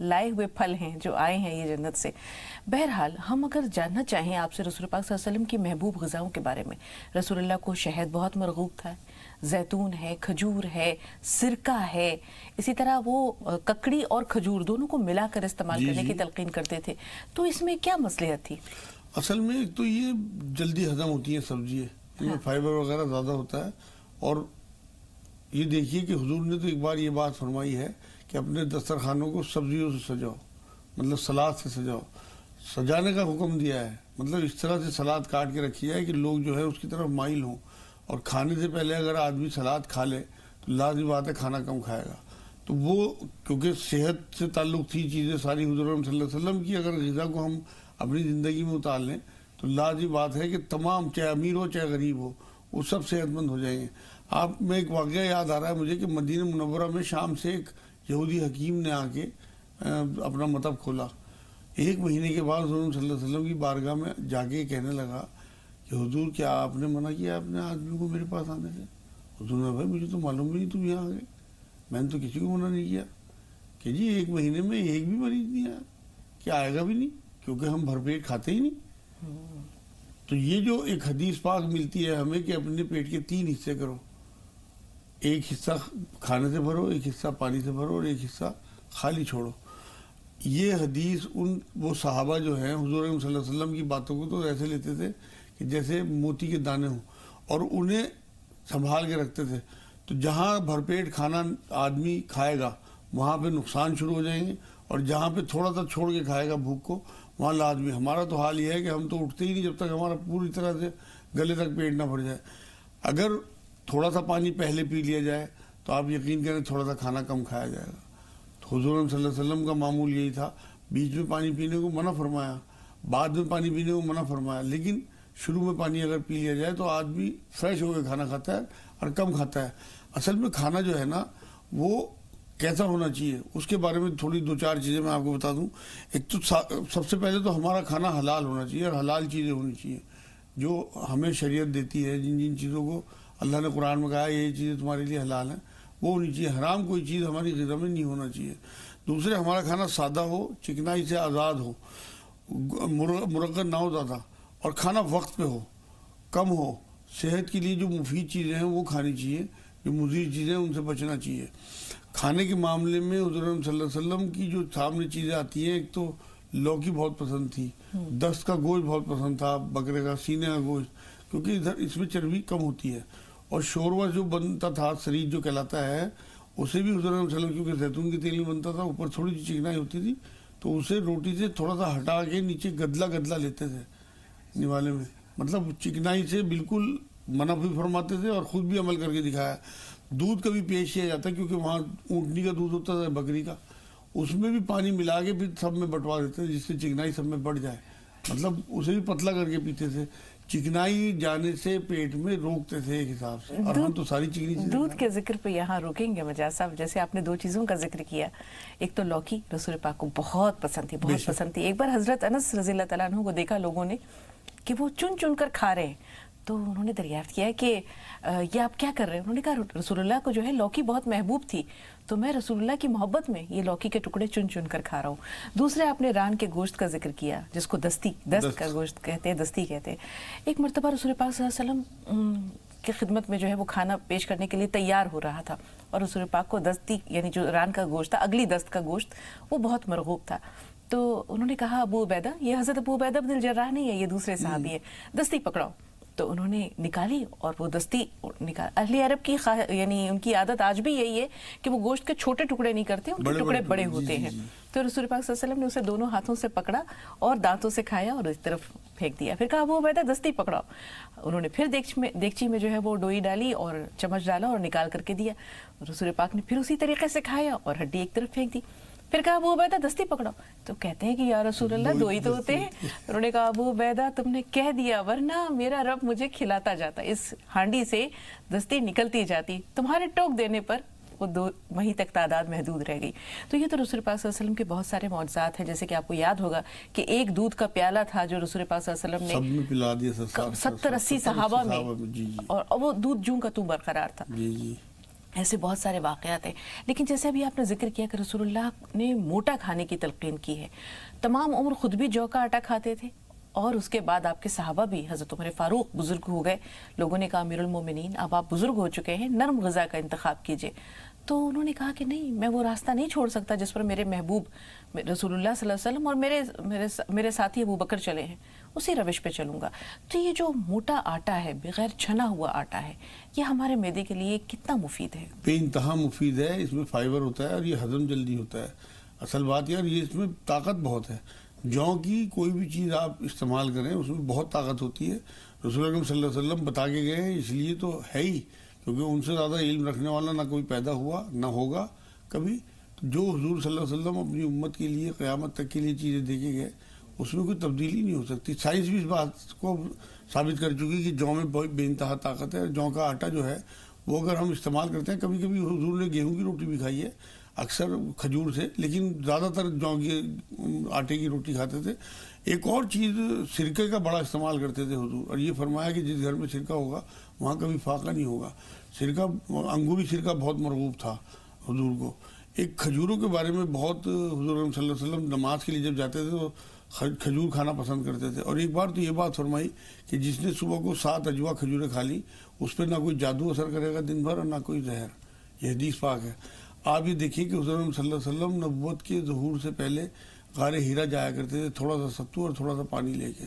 لائے ہوئے پھل ہیں جو آئے ہیں یہ جنت سے. بہرحال ہم اگر جاننا چاہیں آپ سے رسول پاک صلی اللہ علیہ وسلم کی محبوب غذاؤں کے بارے میں، رسول اللہ کو شہد بہت مرغوب تھا، زیتون ہے، کھجور ہے، سرکہ ہے، اسی طرح وہ ککڑی اور کھجور دونوں کو ملا کر استعمال کرنے کی تلقین کرتے تھے. تو اس میں کیا مصلحت تھی؟ اصل میں ایک تو یہ جلدی ہضم ہوتی ہیں سبزی، ان میں فائبر وغیرہ زیادہ ہوتا ہے. اور یہ دیکھیے کہ حضور نے تو ایک بار یہ بات فرمائی ہے کہ اپنے دسترخوانوں کو سبزیوں سے سجاؤ، مطلب سلاد سے سجاؤ. سجانے کا حکم دیا ہے، مطلب اس طرح سے سلاد کاٹ کے رکھی جائے کہ لوگ جو ہے اس کی طرف مائل ہوں. اور کھانے سے پہلے اگر آدمی سلاد کھا لے تو لازمی بات ہے کھانا کم کھائے گا. تو وہ کیونکہ صحت سے تعلق تھی چیزیں ساری حضور صلی اللہ علیہ وسلم کی، اگر غذا کو ہم اپنی زندگی میں اتار لیں تو لازمی بات ہے کہ تمام چاہے امیر ہو چاہے غریب ہو وہ سب صحت مند ہو جائیں گے. آپ میں ایک واقعہ یاد آ رہا ہے مجھے کہ مدینہ منورہ میں شام سے ایک یہودی حکیم نے آ کے اپنا مطب کھولا. 1 مہینے کے بعد حضور صلی اللہ علیہ وسلم کی بارگاہ میں جا کے کہنے لگا کہ حضور کیا آپ نے منع کیا اپنے آدمی کو میرے پاس آنے سے؟ حضور نے بھائی مجھے تو معلوم بھی نہیں تم یہاں آ گئے، میں نے تو کسی کو منع نہیں کیا. کہ جی 1 مہینے میں ایک بھی مریض نہیں آیا، کیا آئے گا بھی نہیں کیونکہ ہم بھر پیٹ کھاتے ہی نہیں. تو یہ جو ایک حدیث پاک ملتی ہے ہمیں کہ اپنے پیٹ کے 3 حصے کرو، ایک حصہ کھانے سے بھرو، ایک حصہ پانی سے بھرو اور ایک حصہ خالی چھوڑو. یہ حدیث وہ صحابہ جو ہیں حضور صلی اللہ علیہ وسلم کی باتوں کو تو ایسے لیتے تھے کہ جیسے موتی کے دانے ہوں اور انہیں سنبھال کے رکھتے تھے. تو جہاں بھرپیٹ کھانا آدمی کھائے گا وہاں پہ نقصان شروع ہو جائیں گے، اور جہاں پہ تھوڑا سا چھوڑ کے کھائے گا بھوک کو وہاں لازمی. ہمارا تو حال یہ ہے کہ ہم تو اٹھتے ہی نہیں جب تک ہمارا پوری طرح سے گلے تک پیٹ نہ بھر جائے. اگر تھوڑا سا پانی پہلے پی لیا جائے تو آپ یقین کریں تھوڑا سا کھانا کم کھایا جائے گا. تو حضور صلی اللہ علیہ وسلم کا معمول یہی تھا، بیچ میں پانی پینے کو منع فرمایا، بعد میں پانی پینے کو منع فرمایا، لیکن شروع میں پانی اگر پی لیا جائے تو آدمی فریش ہو کے کھانا کھاتا ہے اور کم کھاتا ہے. اصل میں کھانا جو ہے نا وہ کیسا ہونا چاہیے اس کے بارے میں تھوڑی 2-4 چیزیں میں آپ کو بتا دوں. ایک تو سب سے پہلے تو ہمارا کھانا حلال ہونا چاہیے اور حلال چیزیں ہونی چاہیے جو ہمیں شریعت دیتی ہے. جن چیزوں کو اللہ نے قرآن میں کہا ہے یہ چیزیں تمہارے لیے حلال ہیں وہ ہونی چاہیے. حرام کوئی چیز ہماری غذا میں نہیں ہونا چاہیے. دوسرے ہمارا کھانا سادہ ہو، چکنائی سے آزاد ہو، مرغن نہ ہو زیادہ، اور کھانا وقت پہ ہو، کم ہو. صحت کے لیے جو مفید چیزیں ہیں وہ کھانی چاہیے، جو مضر چیزیں ہیں ان سے بچنا چاہیے. کھانے کے معاملے میں حضور صلی اللہ علیہ وسلم کی جو سامنے چیزیں آتی ہیں، ایک تو لوکی بہت پسند تھی، دست کا گوشت بہت پسند تھا، بکرے کا سینے کا گوشت، کیونکہ ادھر اس میں چربی کم ہوتی ہے. اور شوربہ جو بنتا تھا سرید جو کہلاتا ہے اسے بھی حضور صلی اللہ علیہ وسلم کیونکہ زیتون کے تیل میں بنتا تھا، اوپر تھوڑی سی چکنائی ہوتی تھی تو اسے روٹی سے تھوڑا سا ہٹا کے نیچے گدلا لیتے تھے نوالے میں. مطلب چکنائی سے بالکل منع بھی فرماتے تھے اور خود بھی عمل کر کے دکھایا. دودھ کا بھی پیش کیا جاتا ہے کیونکہ وہاں اونٹنی کا دودھ ہوتا تھا، بکری کا، اس میں بھی پانی ملا کے پھر سب میں بٹوا دیتے تھے جس سے چکنائی سب میں بڑھ جائے. مطلب اسے بھی پتلا کر کے پیتے تھے. چکنائی جانے سے پیٹ میں روکتے تھے ایک حساب سے. اور ہم تو ساری چکنی چیزیں دودھ کے ذکر پہ یہاں روکیں گے مجاز صاحب. جیسے آپ نے 2 چیزوں کا ذکر کیا، ایک تو لوکی رسول پاک کو بہت پسند تھی، بہت پسند تھی. ایک بار حضرت انس رضی اللہ تعالیٰ عنہ کو دیکھا لوگوں نے کہ وہ چن کر کھا رہے ہیں، تو انہوں نے دریافت کیا کہ یہ آپ کیا کر رہے ہیں؟ انہوں نے کہا رسول اللہ کو جو ہے لوکی بہت محبوب تھی تو میں رسول اللہ کی محبت میں یہ لوکی کے ٹکڑے چن کر کھا رہا ہوں. دوسرے آپ نے ران کے گوشت کا ذکر کیا جس کو دست کا گوشت کہتے ہیں، دستی کہتے ہیں. ایک مرتبہ رسول پاک صلی اللہ علیہ وسلم کی خدمت میں جو ہے وہ کھانا پیش کرنے کے لیے تیار ہو رہا تھا اور رسول پاک کو دستی یعنی جو ران کا گوشت تھا، اگلی دست کا گوشت، وہ بہت مرغوب تھا. تو انہوں نے کہا ابو عبیدہ، یہ حضرت ابو عبیدہ بن الجراح نہیں ہے، یہ دوسرے صحابی ہے، دستی پکڑاؤ. تو انہوں نے نکالی اور وہ دستی اہل عرب کی یعنی ان کی عادت آج بھی یہی ہے کہ وہ گوشت کے چھوٹے ٹکڑے نہیں کرتے، ان کے ٹکڑے بڑے ہوتے ہیں. تو رسول پاک صلی اللہ علیہ وسلم نے اسے دونوں ہاتھوں سے پکڑا اور دانتوں سے کھایا اور اس طرف پھینک دیا. پھر کہا ابو عبیدہ دستی پکڑاؤ. انہوں نے پھر دیگچی میں جو ہے وہ ڈوئی ڈالی اور چمچ ڈالا اور نکال کر کے دیا. رسول پاک نے پھر اسی طریقے سے کھایا اور ہڈی ایک طرف پھینک دی. پھر کہا ابو عبیدہ دستی پکڑاؤ. تو کہتے ہیں کہ یا رسول اللہ 2 ہی تو ہوتے ہیں. انہوں نے کہا ابو عبیدہ تم نے کہہ دیا، ورنہ میرا رب مجھے کھلاتا جاتا، اس ہانڈی سے دستی نکلتی جاتی، تمہارے ٹوک دینے پر وہ 2 وہیں تک تعداد محدود رہ گئی. تو یہ تو رسول پاک صلی اللہ علیہ وسلم کے بہت سارے معجزات ہیں. جیسے کہ آپ کو یاد ہوگا کہ ایک دودھ کا پیالہ تھا جو رسول پاک صلی اللہ علیہ وسلم نے سب میں پلا دیا 70-80 صحابہ میں، اور وہ دودھ جوں کا تو برقرار تھا. ایسے بہت سارے واقعات ہیں. لیکن جیسے ابھی آپ نے ذکر کیا کہ رسول اللہ نے موٹا کھانے کی تلقین کی ہے. تمام عمر خود بھی جو کا آٹا کھاتے تھے اور اس کے بعد آپ کے صحابہ بھی. حضرت عمر فاروق بزرگ ہو گئے, لوگوں نے کہا امیر المومنین اب آپ بزرگ ہو چکے ہیں, نرم غذا کا انتخاب کیجئے. تو انہوں نے کہا کہ نہیں, میں وہ راستہ نہیں چھوڑ سکتا جس پر میرے محبوب رسول اللہ صلی اللہ علیہ وسلم اور میرے ساتھی ابو بکر چلے ہیں, اسی روش پہ چلوں گا. تو یہ جو موٹا آٹا ہے, بغیر چھنا ہوا آٹا ہے, یہ ہمارے معدے کے لیے کتنا مفید ہے؟ بے انتہا مفید ہے. اس میں فائبر ہوتا ہے اور یہ ہضم جلدی ہوتا ہے. اصل بات یار یہ اس میں طاقت بہت ہے. جو کی کوئی بھی چیز آپ استعمال کریں اس میں بہت طاقت ہوتی ہے. رسول اکرم صلی اللہ علیہ وسلم بتا کے گئے ہیں, اس لیے تو ہے ہی کیونکہ ان سے زیادہ علم رکھنے والا نہ کوئی پیدا ہوا نہ ہوگا کبھی. جو حضور صلی اللہ علیہ وسلم اپنی امت کے لیے قیامت تک کے لیے چیزیں دے کے گئے اس میں کوئی تبدیلی نہیں ہو سکتی. سائنس بھی اس بات کو ثابت کر چکی کہ جو میں بہت بے انتہا طاقت ہے. جو کا آٹا جو ہے وہ اگر ہم استعمال کرتے ہیں, کبھی کبھی حضور نے گیہوں کی روٹی بھی کھائی ہے, اکثر کھجور سے, لیکن زیادہ تر جو کے آٹے کی روٹی کھاتے تھے. ایک اور چیز سرکے کا بڑا استعمال کرتے تھے حضور, اور یہ فرمایا کہ جس گھر میں سرکہ ہوگا وہاں کبھی فاقہ نہیں ہوگا. سرکہ, انگوری سرکہ بہت مرغوب تھا حضور کو. ایک کھجوروں کے بارے میں بہت حضور صلی اللہ علیہ وسلم نماز کے لیے جب جاتے تھے تو کھجور کھانا پسند کرتے تھے. اور ایک بار تو یہ بات فرمائی کہ جس نے صبح کو 7 اجوا کھجوریں کھا لی اس پہ نہ کوئی جادو اثر کرے گا دن بھر اور نہ کوئی زہر. یہ حدیث پاک ہے. آپ یہ دیکھیں کہ حضور صلی اللہ علیہ وسلم نبوت کے ظہور سے پہلے غار ہیرا جایا کرتے تھے, تھوڑا سا ستو اور تھوڑا سا پانی لے کے.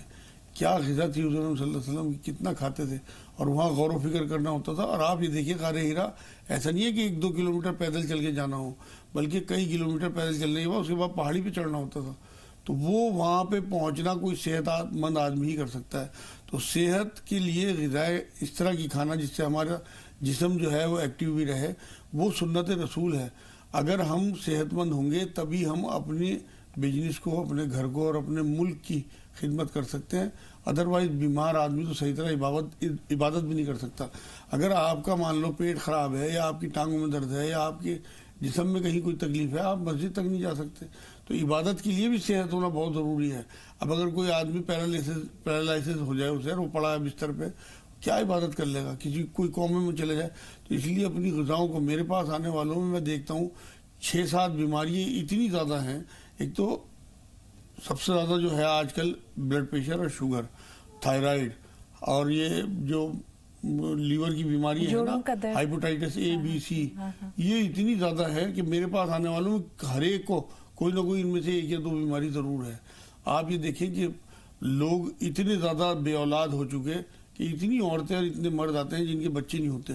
کیا غذا تھی حضور صلی اللہ علیہ وسلم کی, کتنا کھاتے تھے, اور وہاں غور و فکر کرنا ہوتا تھا. اور آپ یہ دیکھیے غار ہیرا ایسا نہیں ہے کہ 1-2 کلومیٹر پیدل چل کے جانا ہو, بلکہ کئی کلومیٹر پیدل چلنے کے بعد اس کے بعد پہاڑی پہ چڑھنا ہوتا تھا. تو وہ وہاں پہ پہنچنا کوئی صحت مند آدمی ہی کر سکتا ہے. تو صحت کے لیے غذائیں اس طرح کی کھانا جس سے ہمارا جسم جو ہے وہ ایکٹیو بھی رہے, وہ سنت رسول ہے. اگر ہم صحت مند ہوں گے تبھی ہم اپنے بزنس کو, اپنے گھر کو اور اپنے ملک کی خدمت کر سکتے ہیں. ادروائز بیمار آدمی تو صحیح طرح عبادت بھی نہیں کر سکتا. اگر آپ کا مان لو پیٹ خراب ہے یا آپ کی ٹانگوں میں درد ہے یا آپ کے جسم میں کہیں کوئی تکلیف ہے, آپ مسجد تک نہیں جا سکتے. تو عبادت کے لیے بھی صحت ہونا بہت ضروری ہے. اب اگر کوئی آدمی پیرالائسس ہو جائے اسے, وہ پڑا ہے بستر پہ, کیا عبادت کر لے گا؟ کوئی قوم میں چلے جائے. تو اس لیے اپنی غذاؤں کو, میرے پاس آنے والوں میں دیکھتا ہوں 6-7 بیماریاں اتنی زیادہ ہیں. ایک تو سب سے زیادہ جو ہے آج کل بلڈ پریشر اور شوگر, تھائرائیڈ, اور یہ جو لیور کی بیماری ہے نا, ہائپوٹائٹس A B C, یہ اتنی زیادہ ہے کہ میرے پاس آنے والوں میں ہر ایک کو کوئی نہ کوئی ان میں سے 1 یا 2 بیماری ضرور ہے. آپ یہ دیکھیں کہ لوگ اتنے زیادہ بے اولاد ہو چکے کہ اتنی عورتیں اور اتنے مرد آتے ہیں جن کے بچے نہیں ہوتے.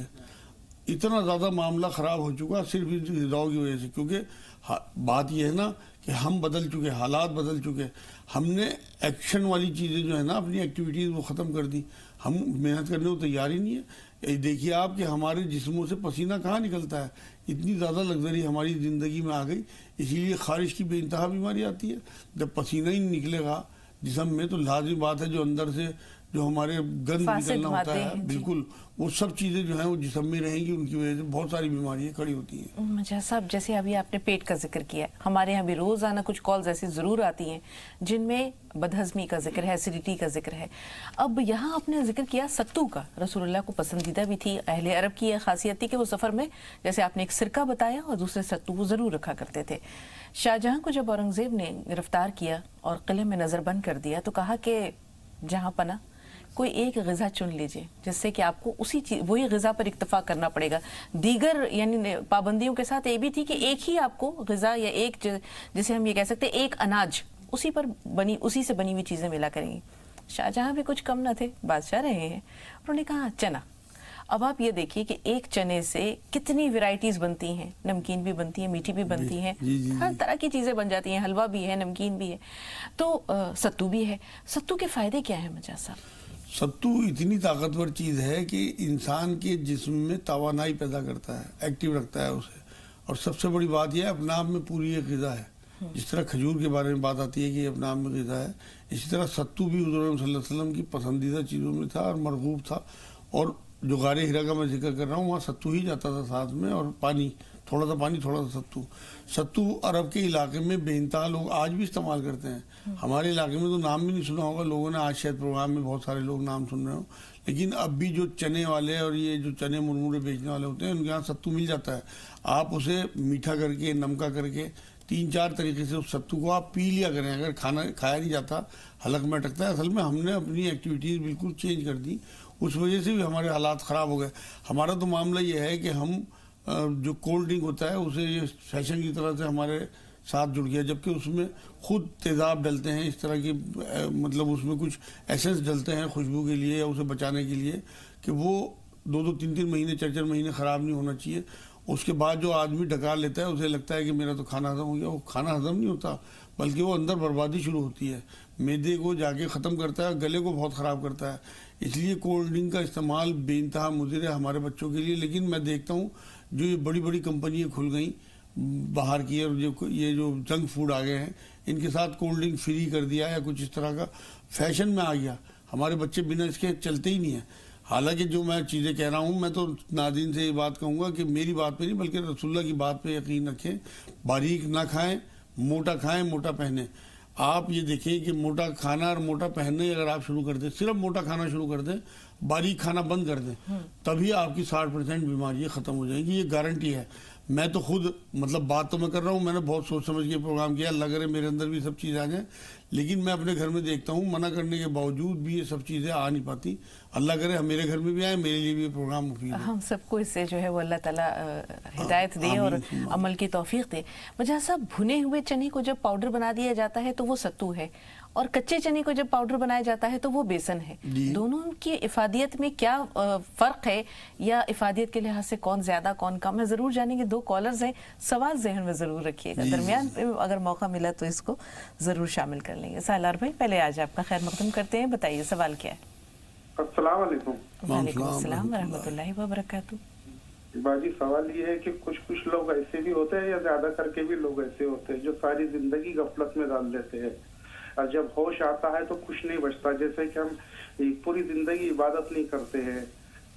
اتنا زیادہ معاملہ خراب ہو چکا صرف اس غذاؤں کی وجہ سے. کیونکہ بات یہ ہے نا کہ ہم بدل چکے, حالات بدل چکے. ہم نے ایکشن والی چیزیں جو ہے نا, اپنی ایکٹیویٹیز وہ ختم کر دی. ہم محنت کرنے کو تیار ہی نہیں ہے. دیکھیے آپ کہ ہمارے جسموں سے پسینہ کہاں نکلتا ہے. اتنی زیادہ لگژری ہماری زندگی میں آ گئی, اسی لیے خارش کی بے انتہا بیماری آتی ہے. جب پسینہ ہی نہیں نکلے گا جسم میں تو لازمی بات ہے جو اندر سے جو ہمارے گند نکلنا ہوتا ہے, بالکل وہ سب چیزیں جو ہیں وہ جسم میں رہیں گی, ان کی وجہ سے بہت ساری بیماریاں کھڑی ہوتی ہیں. مجھے صاحب جیسے ابھی آپ نے پیٹ کا ذکر کیا, ہمارے یہاں بھی روزانہ کچھ کالز ایسی ضرور آتی ہیں جن میں بدہضمی کا ذکر ہے, ایسیڈیٹی کا ذکر ہے. اب یہاں آپ نے ذکر کیا ستو کا, رسول اللہ کو پسندیدہ بھی تھی. اہل عرب کی یہ خاصیت تھی کہ وہ سفر میں جیسے آپ نے ایک سرکہ بتایا اور دوسرے ستو وہ ضرور رکھا کرتے تھے. شاہجہاں کو جب اورنگزیب نے گرفتار کیا اور قلعے میں نظر بند کر دیا تو کہا کہ جہاں پناہ کوئی ایک غذا چن لیجئے جس سے کہ آپ کو اسی چیز وہی غذا پر اکتفا کرنا پڑے گا. دیگر یعنی پابندیوں کے ساتھ یہ بھی تھی کہ ایک ہی آپ کو غذا یا ایک جسے ہم یہ کہہ سکتے ایک اناج اسی سے بنی ہوئی چیزیں ملا کریں گی. شاہجہاں بھی کچھ کم نہ تھے, بادشاہ رہے ہیں. انہوں نے کہا چنا. اب آپ یہ دیکھیے کہ ایک چنے سے کتنی ورائٹیز بنتی ہیں, نمکین بھی بنتی ہیں, میٹھی بھی بنتی ہیں, ہر طرح کی چیزیں بن جاتی ہیں, حلوہ بھی ہے, نمکین بھی ہے. تو ستو بھی ہے. ستو کے فائدے کیا ہیں مجاز صاحب؟ ستو اتنی طاقتور چیز ہے کہ انسان کے جسم میں توانائی پیدا کرتا ہے, ایکٹیو رکھتا ہے اسے. اور سب سے بڑی بات یہ ہے اپنے آپ میں پوری ایک غذا ہے. جس طرح کھجور کے بارے میں بات آتی ہے کہ یہ اپنے آپ میں غذا ہے, اسی طرح ستو بھی حضور صلی اللہ علیہ وسلم کی پسندیدہ چیزوں میں تھا اور مرغوب تھا. اور جو غار ہیرا کا میں ذکر کر رہا ہوں وہاں ستو ہی جاتا تھا ساتھ میں, اور پانی, تھوڑا سا پانی تھوڑا سا ستو. ستو عرب کے علاقے میں بے انتہا لوگ آج بھی استعمال کرتے ہیں. ہمارے علاقے میں تو نام بھی نہیں سنا ہوگا لوگوں نے, آج شاید پروگرام میں بہت سارے لوگ نام سن رہے ہوں, لیکن اب بھی جو چنے والے اور یہ جو چنے مرمورے بیچنے والے ہوتے ہیں ان کے یہاں ستو مل جاتا ہے. آپ اسے میٹھا کر کے نمکا کر کے 3-4 طریقے سے اس ستو کو آپ پی لیا کریں. اگر کھانا کھایا نہیں جاتا حلق میں اٹکتا ہے. اصل میں ہم نے اپنی ایکٹیویٹیز بالکل چینج کر دی, اس وجہ سے بھی ہمارے حالات خراب ہو گئے. ہمارا تو معاملہ یہ ہے کہ ہم جو کولڈ ڈرنک ہوتا ہے اسے یہ فیشن کی طرح سے ہمارے ساتھ جڑ گیا, جبکہ اس میں خود تیزاب ڈلتے ہیں اس طرح کی, مطلب اس میں کچھ ایسنس ڈلتے ہیں خوشبو کے لیے یا اسے بچانے کے لیے کہ وہ 2-2 3-3 مہینے 4-4 مہینے خراب نہیں ہونا چاہیے. اس کے بعد جو آدمی ڈکار لیتا ہے اسے لگتا ہے کہ میرا تو کھانا ہضم ہو گیا. وہ کھانا ہضم نہیں ہوتا بلکہ وہ اندر بربادی شروع ہوتی ہے, معدے کو جا کے ختم کرتا ہے, گلے کو بہت خراب کرتا ہے. اس لیے کولڈ ڈرنک کا استعمال بے انتہا مضر ہے ہمارے بچوں کے لیے. لیکن میں دیکھتا ہوں جو یہ بڑی بڑی کمپنیاں کھل گئیں باہر کی, اور یہ جو جنک فوڈ آ گئے ہیں ان کے ساتھ کولڈ ڈرنک فری کر دیا یا کچھ اس طرح کا فیشن میں آ گیا. ہمارے بچے بنا اس کے چلتے ہی نہیں ہیں. حالانکہ جو میں چیزیں کہہ رہا ہوں میں تو ناظرین سے یہ بات کہوں گا کہ میری بات پہ نہیں بلکہ رسول اللہ کی بات پہ یقین رکھیں. باریک نہ کھائیں, موٹا کھائیں, موٹا پہنیں. آپ یہ دیکھیں کہ موٹا کھانا اور موٹا پہننے اگر آپ شروع کر دیں, صرف موٹا کھانا شروع کر دیں, باریک کھانا بند کر دیں, تبھی آپ کی 60% بیماریاں ختم ہو جائیں گی. یہ گارنٹی ہے. میں تو خود مطلب بات تو میں کر رہا ہوں, میں نے بہت سوچ سمجھ کے پروگرام کیا, اللہ کرے میرے اندر بھی سب چیزیں آ جائیں, لیکن میں اپنے گھر میں دیکھتا ہوں منع کرنے کے باوجود بھی یہ سب چیزیں آ نہیں پاتی. اللہ کرے میرے گھر میں بھی آئے, میرے لیے بھی یہ پروگرام مفید ہے. ہم سب کو اس سے جو ہے وہ اللہ تعالیٰ ہدایت دے اور عمل کی توفیق دے. مجھے صاحب بھنے ہوئے چنے کو جب پاؤڈر بنا دیا جاتا ہے تو وہ ستو ہے, اور کچے چنے کو جب پاؤڈر بنایا جاتا ہے تو وہ بیسن ہے. دونوں کی افادیت میں کیا فرق ہے, یا افادیت کے لحاظ سے کون زیادہ کون کم ہے؟ ضرور جانیں گے. 2 کالرز ہیں, سوال ذہن میں ضرور رکھیے گا, درمیان اگر موقع ملا تو اس کو ضرور شامل کر لیں گے. سالار بھائی پہلے آج آپ کا خیر مقدم کرتے ہیں, بتائیے سوال کیا ہے؟ السلام علیکم. وعلیکم السلام ورحمۃ اللہ وبرکاتہ. باجی سوال یہ ہے کہ کچھ لوگ ایسے بھی ہوتے ہیں یا زیادہ کر کے بھی لوگ ایسے ہوتے ہیں جو ساری زندگی غفلت میں ڈال دیتے ہیں, اور جب ہوش آتا ہے تو کچھ نہیں بچتا. جیسے کہ ہم پوری زندگی عبادت نہیں کرتے ہیں,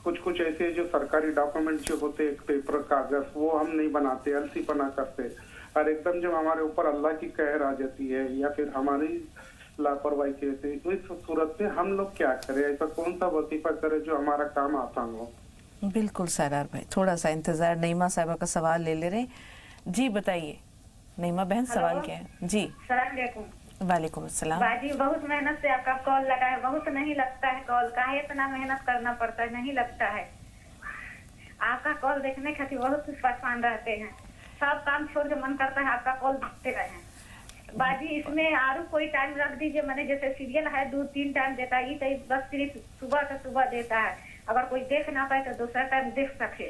کچھ ایسے جو سرکاری ڈاکومنٹ جو ہوتے ہیں پیپر کاغذ وہ ہم نہیں بناتے, السی پنا کرتے, اور ایک دم جب ہمارے اوپر اللہ کی قہر آ جاتی ہے یا پھر ہماری لاپرواہی کہتے ہیں, تو اس صورت میں ہم لوگ کیا کریں؟ ایسا کون سا وظیفہ کرے جو ہمارا کام آسان ہو؟ بالکل سالار بھائی, تھوڑا سا انتظار, نعیمہ صاحبہ کا سوال لے لے رہے. جی بتائیے نعیمہ بہن, سوال کیا ہے؟ جی السلام علیکم. وعلیکم السلام. باجی بہت محنت سے آپ کا کال لگا ہے, بہت نہیں لگتا ہے کال, کہاں اتنا محنت کرنا پڑتا ہے, نہیں لگتا ہے. آپ کا کال دیکھنے خاطر بہت پریشان رہتے ہیں, سب کام چھوڑ کے من کرتا ہے آپ کا کال دیکھتے رہے. باجی اس میں اور کوئی ٹائم رکھ دیجئے, میں نے جیسے سیریل ہے 2-3 ٹائم دیتا ہے, یہ بس صرف صبح سے صبح دیتا ہے, اگر کوئی دیکھ نہ پائے تو دوسرا ٹائم دیکھ سکے.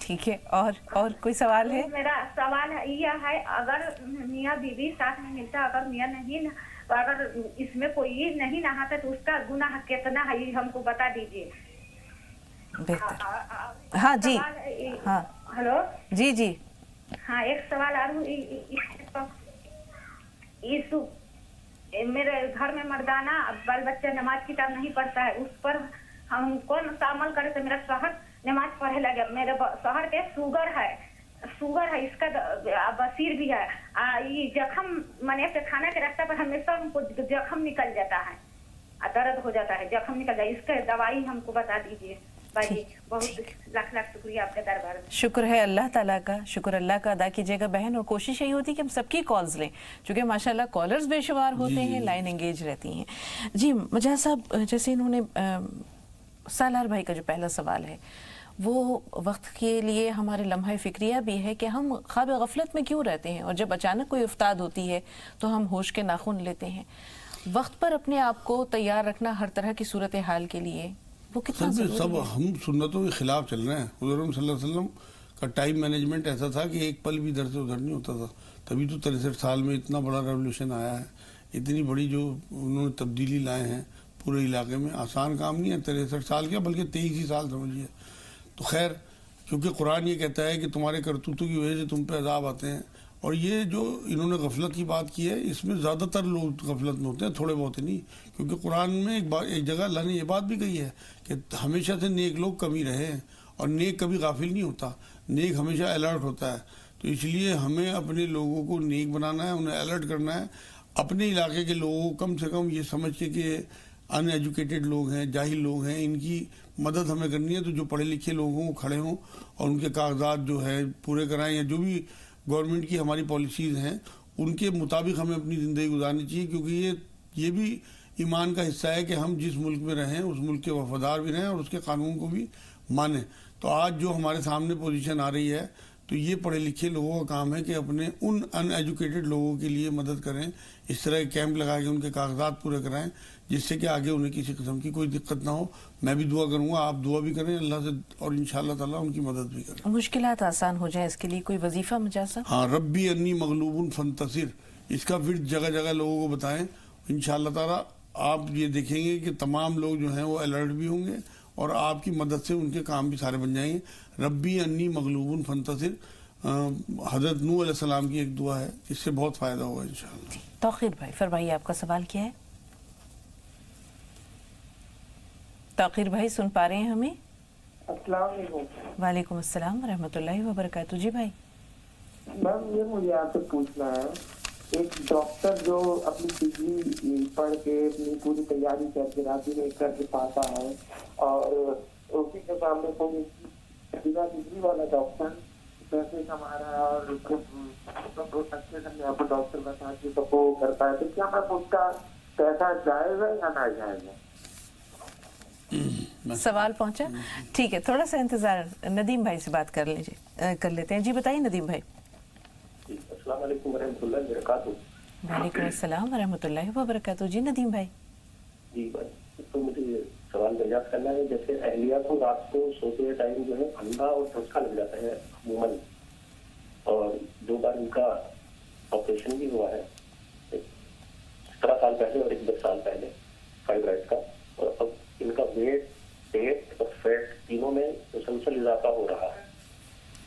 ٹھیک ہے, اور کوئی سوال ہے؟ میرا سوال یہ ہے, اگر میاں بیوی ساتھ میں ملتا, اگر میاں نہیں, اگر اس میں کوئی نہیں نہاتا تو اس کا گناہ کتنا ہے, یہ ہم کو بتا دیجیے. بہتر. ہاں جی, ہاں ہلو جی جی. ہاں ایک سوال اور, میرے گھر میں مردانہ بال بچہ نماز کی ٹائم نہیں پڑھتا ہے, اس پر ہم کون سا عمل کرے تو میرا شوہر نماز پڑھے لگے. میرے شوہر کے شوگر ہے, اس کا بصیر بھی ہے, یہ زخم منے سے کھانا کے راستہ پر ہمیشہ ہم کو زخم نکل جاتا ہے, درد ہو جاتا ہے, زخم نکل جاتا ہے, اس کا دوائی ہم کو بتا دیجیے. بھائی بہت لاکھ شکریہ آپ کے دربار میں. شکر ہے اللہ تعالیٰ کا, شکر اللہ کا ادا کیجیے گا بہن, اور کوشش یہی ہوتی ہے کہ ہم سب کی کالز لیں, چونکہ ماشاءاللہ کالرز بے شمار ہوتے ہیں, لائن انگیج رہتی ہیں. جی مجاہد صاحب, جیسے انہوں نے سالار بھائی کا جو پہلا سوال ہے وہ وقت کے لیے ہمارے لمحہ فکریہ بھی ہے کہ ہم خواب غفلت میں کیوں رہتے ہیں, اور جب اچانک کوئی افتاد ہوتی ہے تو ہم ہوش کے ناخن لیتے ہیں. وقت پر اپنے آپ کو تیار رکھنا ہر طرح کی صورتحال کے لیے وہ کتنا ضروری ہے؟ سب ہم سنتوں کے خلاف چل رہے ہیں. حضور صلی اللہ علیہ وسلم کا ٹائم مینجمنٹ ایسا تھا کہ ایک پل بھی ادھر سے ادھر نہیں ہوتا تھا, تبھی تو 63 سال میں اتنا بڑا ریولوشن آیا ہے, اتنی بڑی جو انہوں نے تبدیلی لائے ہیں پورے علاقے میں. آسان کام نہیں ہے 63 سال کیا, بلکہ 23 ہی سال سمجھیے. تو خیر, کیونکہ قرآن یہ کہتا ہے کہ تمہارے کرتوتوں کی وجہ سے تم پہ عذاب آتے ہیں, اور یہ جو انہوں نے غفلت کی بات کی ہے اس میں زیادہ تر لوگ غفلت میں ہوتے ہیں, تھوڑے بہت نہیں. کیونکہ قرآن میں ایک جگہ اللہ نے یہ بات بھی کہی ہے کہ ہمیشہ سے نیک لوگ کم ہی رہے ہیں, اور نیک کبھی غافل نہیں ہوتا, نیک ہمیشہ الرٹ ہوتا ہے. تو اس لیے ہمیں اپنے لوگوں کو نیک بنانا ہے, انہیں الرٹ کرنا ہے. اپنے علاقے کے لوگوں کو کم سے کم یہ سمجھ کے کہ ان ایجوکیٹڈ لوگ ہیں، جاہل لوگ ہیں، ان کی مدد ہمیں کرنی ہے. تو جو پڑھے لکھے لوگ ہوں وہ کھڑے ہوں اور ان کے کاغذات جو ہے پورے کرائیں، یا جو بھی گورنمنٹ کی ہماری پالیسیز ہیں ان کے مطابق ہمیں اپنی زندگی گزارنی چاہیے. کیونکہ یہ بھی ایمان کا حصہ ہے کہ ہم جس ملک میں رہیں اس ملک کے وفادار بھی رہیں اور اس کے قانون کو بھی مانیں. تو آج جو ہمارے سامنے پوزیشن آ رہی ہے تو یہ پڑھے لکھے لوگوں کا کام ہے کہ اپنے ان ان ایجوکیٹڈ لوگوں کے لیے مدد کریں، اس طرح کے کیمپ لگا کے ان کے کاغذات پورے کرائیں جس سے کہ آگے انہیں کسی قسم کی کوئی دقت نہ ہو. میں بھی دعا کروں گا، آپ دعا بھی کریں اللہ سے، اور انشاءاللہ تعالیٰ ان کی مدد بھی کریں. مشکلات آسان ہو جائیں اس کے لیے کوئی وظیفہ مجاز؟ ہاں، ربی انی مغلوب فانتصر، اس کا ورد جگہ جگہ لوگوں کو بتائیں. انشاءاللہ تعالیٰ آپ یہ دیکھیں گے کہ تمام لوگ جو ہیں وہ الرٹ بھی ہوں گے اور آپ کی مدد سے ان کے کام بھی سارے بن جائیں گے. ربی انی مغلوب فانتصر حضرت نوح علیہ السلام کی ایک دعا ہے، اس سے بہت فائدہ ہوگا انشاءاللہ. توقیر بھائی فرمائیے، آپ کا سوال کیا ہے؟ توقیر بھائی سن پا رہے ہیں ہمیں؟ السلام علیکم. وعلیکم السلام ورحمۃ اللہ وبرکاتہ. جی بھائی. میم یہ مجھے آپ سے پوچھنا ہے، ایک ڈاکٹر جو اپنی ڈگری پڑھ کے اپنی پوری تیاری کر کے راضی نہیں کر کے پاتا ہے اور اسی کے سامنے کوئی بنا ڈگری والا ڈاکٹر پیسے کما رہا ہے اور اس کو بہت اچھے سے میں آپ کو ڈاکٹر بتا کے سب کو کرتا ہے، تو کیا میم اس کا پیسہ جائز ہے یا ناجائز ہے؟ سوال پہنچا؟ ٹھیک ہے، تھوڑا سا انتظار، ندیم بھائی سے بات کر لیتے ہیں. جی بتائیے ندیم بھائی. السلام علیکم ورحمۃ اللہ وبرکاتہ. وعلیکم السلام ورحمۃ اللہ وبرکاتہ. جی ندیم بھائی. جی بھائی، تو مجھے سوال دریافت کرنا ہے، جیسے اہلیہ کو رات کو سوتے ٹائم جو ہے پھندا اور دھچکا لگ جاتا ہے عموماً، اور 2 بار ان کا آپریشن بھی ہوا ہے، 17 سال پہلے اور 10 سال پہلے فائبرائڈ کا، اور اب ان کا ویٹ، پیٹ اور فیٹ تینوں میں مسلسل اضافہ ہو رہا ہے.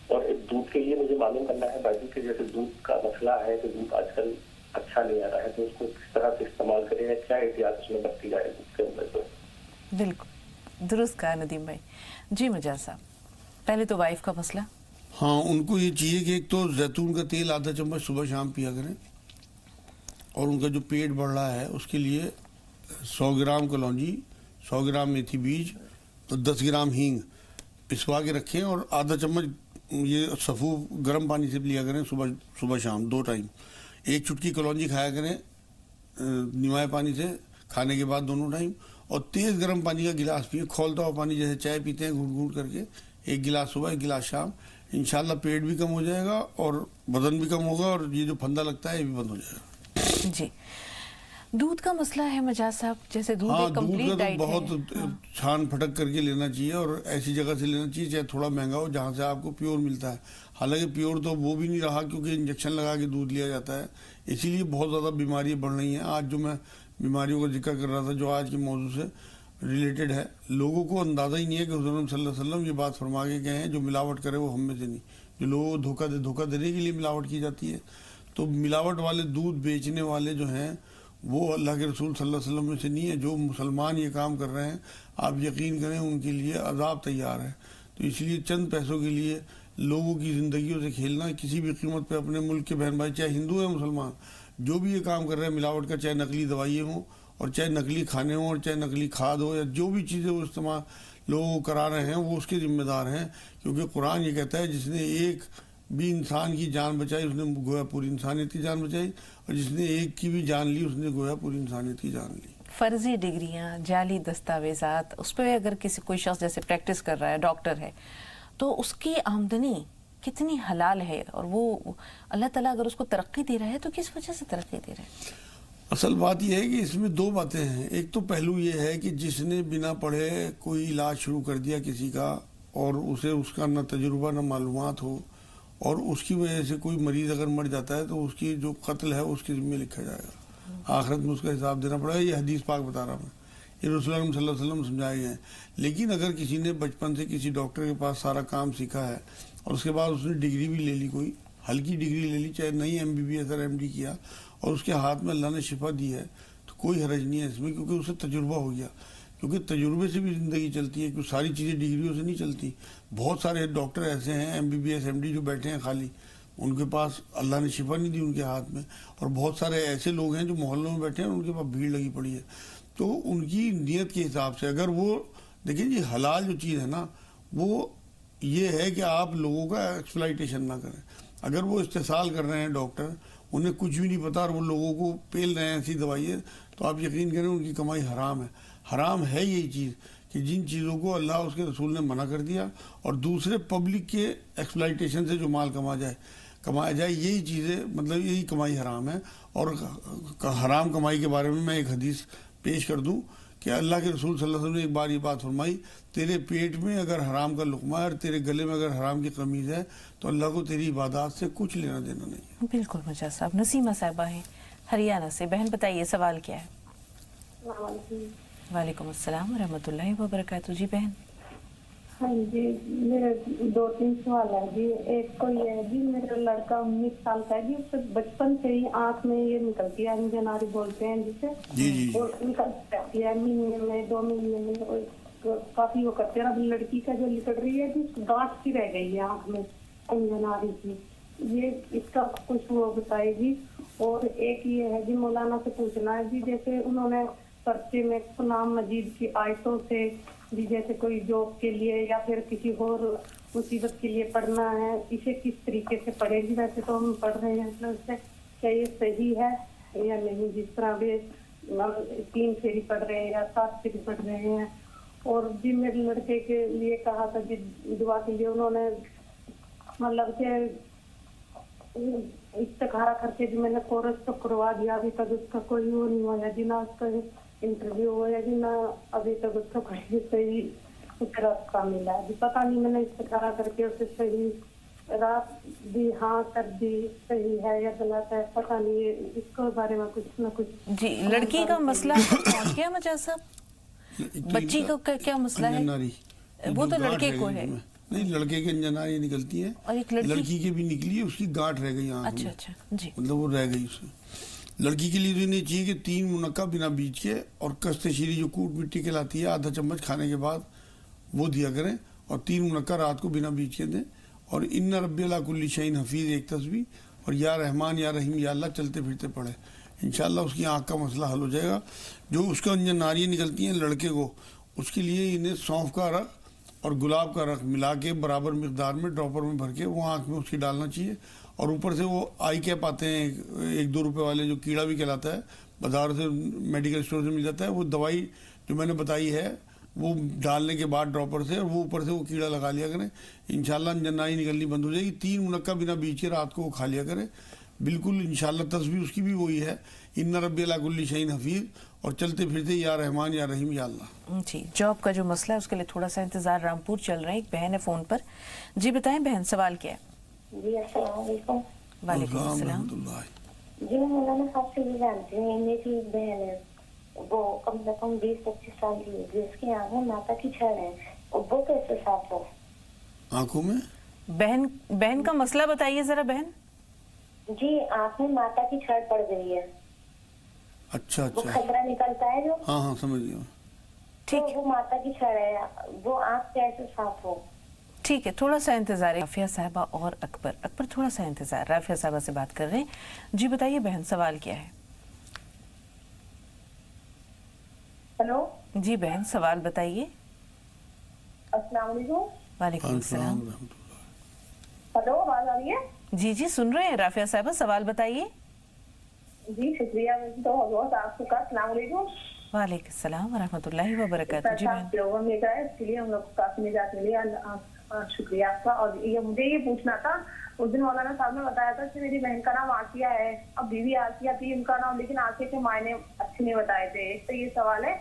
اور ایک دودھ کے لیے مجھے معلوم کرنا ہے باجی کہ جیسے دودھ کا مسئلہ ہے کہ دودھ آج کل اچھا نہیں آ رہا ہے، تو اس کو کس طرح سے استعمال کریں، کیا احتیاط اس میں برتی جائے دودھ کے اندر؟ تو بالکل درست کہا ندیم بھائی. جی مجاز صاحب، پہلے تو وائف کا مسئلہ. ہاں، ان کو یہ چاہیے کہ ایک تو زیتون کا تیل آدھا چمچ صبح شام پیا کریں، اور ان کا جو پیٹ بڑھ رہا ہے اس کے لیے 100 گرام کلونجی، 100 گرام میتھی بیج اور 10 گرام ہینگ پسوا کے رکھیں، اور آدھا چمچ یہ سفوف گرم پانی سے لیا کریں صبح شام 2 ٹائم. ایک چٹکی کلونجی کھایا کریں نمائے پانی سے کھانے کے بعد 2 ٹائم، اور تیز گرم پانی کا گلاس پیے، کھولتا ہوا پانی جیسے چائے پیتے ہیں گھونٹ گھونٹ کر کے، 1 گلاس صبح 1 گلاس شام. انشاءاللہ پیٹ بھی کم ہو جائے گا اور بدن بھی کم ہوگا، اور یہ جو پھندا لگتا ہے یہ بھی بند ہو جائے گا. جی دودھ کا مسئلہ ہے مجاز صاحب، جیسے دودھ ہاں، ایک دودھ کمپلیٹ کا ڈائٹ تو ہے. بہت چھان پھٹک کر کے لینا چاہیے، اور ایسی جگہ سے لینا چاہیے چاہے تھوڑا مہنگا ہو جہاں سے آپ کو پیور ملتا ہے. حالانکہ پیور تو وہ بھی نہیں رہا کیونکہ انجیکشن لگا کے دودھ لیا جاتا ہے، اسی لیے بہت زیادہ بیماریاں بڑھ رہی ہیں. آج جو میں بیماریوں کا ذکر کر رہا تھا جو آج کے موضوع سے ریلیٹڈ ہے، لوگوں کو اندازہ ہی نہیں ہے کہ حضور صلی اللہ علیہ وسلم یہ بات فرما کے گئے ہیں جو ملاوٹ کرے وہ ہم میں سے نہیں. جو لوگوں کو دھوکہ دینے کے لیے ملاوٹ کی جاتی ہے، تو ملاوٹ والے دودھ بیچنے والے جو ہیں وہ اللہ کے رسول صلی اللہ علیہ وسلم میں سے نہیں ہے. جو مسلمان یہ کام کر رہے ہیں آپ یقین کریں ان کے لیے عذاب تیار ہے. تو اس لیے چند پیسوں کے لیے لوگوں کی زندگیوں سے کھیلنا کسی بھی قیمت پہ اپنے ملک کے بہن بھائی چاہے ہندو ہے مسلمان جو بھی یہ کام کر رہے ہیں ملاوٹ کا، چاہے نقلی دوائیں ہوں اور چاہے نقلی کھانے ہوں اور چاہے نقلی کھاد ہو یا جو بھی چیزیں وہ استعمال لوگوں کو کرا رہے ہیں وہ اس کے ذمہ دار ہیں. کیونکہ قرآن یہ کہتا ہے جس نے ایک بھی انسان کی جان بچائی اس نے گویا پوری انسانیت کی جان بچائی، اور جس نے ایک کی بھی جان لی اس نے گویا پوری انسانیت کی جان لی. فرضی ڈگریاں، جعلی دستاویزات، اس پہ اگر کوئی شخص جیسے پریکٹس کر رہا ہے، ڈاکٹر ہے، تو اس کی آمدنی کتنی حلال ہے، اور وہ اللہ تعالیٰ اگر اس کو ترقی دے رہا ہے تو کس وجہ سے ترقی دے رہا ہے؟ اصل بات یہ ہے کہ اس میں 2 باتیں ہیں. ایک تو پہلو یہ ہے کہ جس نے بنا پڑھے کوئی علاج شروع کر دیا کسی کا، اور اسے اس کا نہ تجربہ نہ معلومات ہو، اور اس کی وجہ سے کوئی مریض اگر مر جاتا ہے تو اس کی جو قتل ہے اس کے ذمہ لکھا جائے گا، آخرت میں اس کا حساب دینا پڑے گا. یہ حدیث پاک بتا رہا میں، یہ رسول اللہ صلی اللہ علیہ وسلم سمجھائے گئے ہیں. لیکن اگر کسی نے بچپن سے کسی ڈاکٹر کے پاس سارا کام سیکھا ہے اور اس کے بعد اس نے ڈگری بھی لے لی، کوئی ہلکی ڈگری لے لی، چاہے نہیں MBBS اور MD کیا، اور اس کے ہاتھ میں اللہ نے شفا دی ہے، تو کوئی حرج نہیں ہے اس میں، کیونکہ اسے تجربہ ہو گیا. کیونکہ تجربے سے بھی زندگی چلتی ہے، کیونکہ ساری چیزیں ڈگریوں سے نہیں چلتی. بہت سارے ڈاکٹر ایسے ہیں MBBS MD جو بیٹھے ہیں خالی، ان کے پاس اللہ نے شفا نہیں دی ان کے ہاتھ میں، اور بہت سارے ایسے لوگ ہیں جو محلوں میں بیٹھے ہیں ان کے پاس بھیڑ لگی پڑی ہے. تو ان کی نیت کے حساب سے اگر وہ دیکھیں جی حلال جو چیز ہے نا وہ یہ ہے کہ آپ لوگوں کا ایکسپلائٹیشن نہ کریں. اگر وہ استحصال کر رہے ہیں ڈاکٹر, انہیں کچھ بھی نہیں پتا اور وہ لوگوں کو پیل رہے ہیں ایسی دوائیں, تو آپ یقین کریں ان کی کمائی حرام ہے. حرام ہے یہی چیز کہ جن چیزوں کو اللہ اس کے رسول نے منع کر دیا اور دوسرے پبلک کے ایکسپلائٹیشن سے جو مال کمایا جائے یہی چیزیں, مطلب یہی کمائی حرام ہے. اور حرام کمائی کے بارے میں میں ایک حدیث پیش کر دوں کہ اللہ کے رسول صلی اللہ علیہ وسلم نے ایک بار یہ بات فرمائی, تیرے پیٹ میں اگر حرام کا لقمہ ہے اور تیرے گلے میں اگر حرام کی قمیض ہے تو اللہ کو تیری عبادات سے کچھ لینا دینا نہیں ہے. بالکل مجاز صاحب. نسیمہ صاحبہ ہیں ہریانہ سے. بہن بتائیے سوال کیا ہے؟ وعلیکم السلام ورحمۃ اللہ وبرکاتہ. جی بہن. ہاں جی, میرے 2-3 سوال ہے جی. ایک تو یہ ہے جی, میرا لڑکا 19 سال کا ہے جی, اس سے بچپن سے ہی آنکھ میں یہ نکلتی ہے, انجناری بولتے ہیں جسے, اور نکلتی رہتی ہے مہینے میں 2 مہینے میں, کافی وہ کرتے ہیں. اب لڑکی کا جو نکل رہی ہے جی گانٹھ سی رہ گئی ہے آنکھ میں انجناری کی, یہ اس کا کچھ وہ بتائے جی. اور ایک یہ ہے جی, مولانا سے پوچھنا ہے جی, جیسے انہوں نے پرچے میں قرآن مجید کی آیتوں سے جی جیسے کوئی جاب کے لیے یا پھر کسی اور مصیبت کے لیے پڑھنا ہے, اسے کس طریقے سے پڑھے گی؟ ویسے تو ہم پڑھ رہے ہیں, کیا یہ صحیح ہے یا نہیں؟ جس طرح بھی 3 پھیری پڑھ رہے ہیں یا 7 پھیری پڑھ رہے ہیں. اور جی میرے لڑکے کے لیے کہا تھا جی دعا کے لیے, انہوں نے مطلب کہ استخارہ کر کے جی میں نے کورس تو کروا دیا, ابھی تک اس کا کوئی وہ نہیں ہوا جی, نہ اس کا انٹرویو ہوا جی, نہ ابھی تک اس کا کوئی صحیح راستہ ملا ہے جی. پتہ نہیں میں نے استخارہ کر کے اسے صحیح رات دی, ہاں کر دی, صحیح ہے یا غلط ہے پتہ نہیں, اس کے بارے میں کچھ نہ کچھ. جی لڑکی کا مسئلہ پہنچ گیا مجاز صاحب؟ بچی کا کیا مسئلہ ہے؟ وہ تو لڑکے کو ہے. نہیں, لڑکے کے انجناری نکلتی ہے اور ایک لڑکی کی بھی نکلی ہے, اس کی گاٹھ رہ گئی آنکھ میں. اچھا جی, مطلب وہ رہ گئی اس میں. لڑکی کے لیے تو نہیں چاہیے کہ 3 منقع بنا بیج کے اور کست شیری جو کوٹ مٹی کے لاتی ہے آدھا چمچ کھانے کے بعد وہ دیا کریں, اور 3 منقع رات کو بنا بیج کے دیں. اور ان رب اللہ کل شیء حفیظ ایک تسبیح, اور یا رحمان یا رحیم یا اللہ چلتے پھرتے پڑھے, انشاءاللہ اس کی آنکھ کا مسئلہ حل ہو جائے گا. جو اس کا انجن ناریاں نکلتی ہیں لڑکے کو, اس کے لیے انہیں سونف کا رخ اور گلاب کا رخ ملا کے برابر مقدار میں ڈراپر میں بھر کے وہ آنکھ میں اس کی ڈالنا چاہیے. اور اوپر سے وہ آئی کیپ آتے ہیں 1-2 روپے والے, جو کیڑا بھی کہلاتا ہے, بازار سے میڈیکل اسٹور سے مل جاتا ہے. وہ دوائی جو میں نے بتائی ہے وہ ڈالنے کے بعد ڈراپر سے, اور وہ اوپر سے وہ کیڑا لگا لیا کریں, انشاءاللہ انجنائی نکلنی بند ہو جائے گی. 3 منقع بنا بیچ کے رات کو وہ کھا لیا کریں, بالکل انشاءاللہ تصویر اس کی بھی وہی ہے, ان رب اللہ کل شیء حفیظ, اور چلتے پھرتے یا رحمان یا رحیم یا اللہ. جی جاب کا جو مسئلہ ہے اس کے لیے تھوڑا سا انتظار, رامپور چل رہے ہیں, ایک بہن ہے فون پر. جی بتائیں بہن سوال کیا ہے؟ جی السلام علیکم. وعلیکم السلام. جی میں مولانا صاحب سے یہ جانتی ہوں, میری ایک بہن ہے, وہ کم سے کم 20-25 سال کی ہوگی, اس کی آنکھ میں ماتا کی چھڑ ہے, وہ کیسے صاف ہو آنکھوں میں؟ بہن کا مسئلہ بتائیے ذرا بہن. جی آنکھ میں ماتا کی چھڑ پڑ گئی ہے. اچھا وہ کھسرا نکلتا ہے جو, ہاں سمجھ گیا. ٹھیک, وہ ماتا کی چھڑ ہے, وہ آنکھ کیسے صاف ہو؟ ٹھیک ہے, تھوڑا سا انتظار. رافیہ صاحبہ اور اکبر تھوڑا سا انتظار. رافیہ صاحبہ سے بات کر رہے ہیں. جی بتائیے بہن سوال کیا ہے؟ ہلو جی بہن سوال بتائیے. السلام علیکم. وعلیکم السلام. ہلو آواز آ رہی ہے؟ جی سن رہے ہیں رافیہ صاحبہ, سوال بتائیے. جی شکریہ, تو بہت آپ کا. السلام علیکم. وعلیکم السلام ورحمۃ اللہ وبرکاتہ. جی بہن لوگوں میں ہے, اس کے لیے ہم لوگ کو کافی نجات ملی, شکریہ آپ کا. اور یہ مجھے یہ پوچھنا تھا, اس دن مولانا صاحب نے بتایا تھا کہ میری بہن کا نام آسیہ ہے, اب بیوی آسیہ تھی ان کا نام, لیکن آسیہ کے معنی اچھے نہیں بتائے تھے. ایک تو یہ سوال ہے,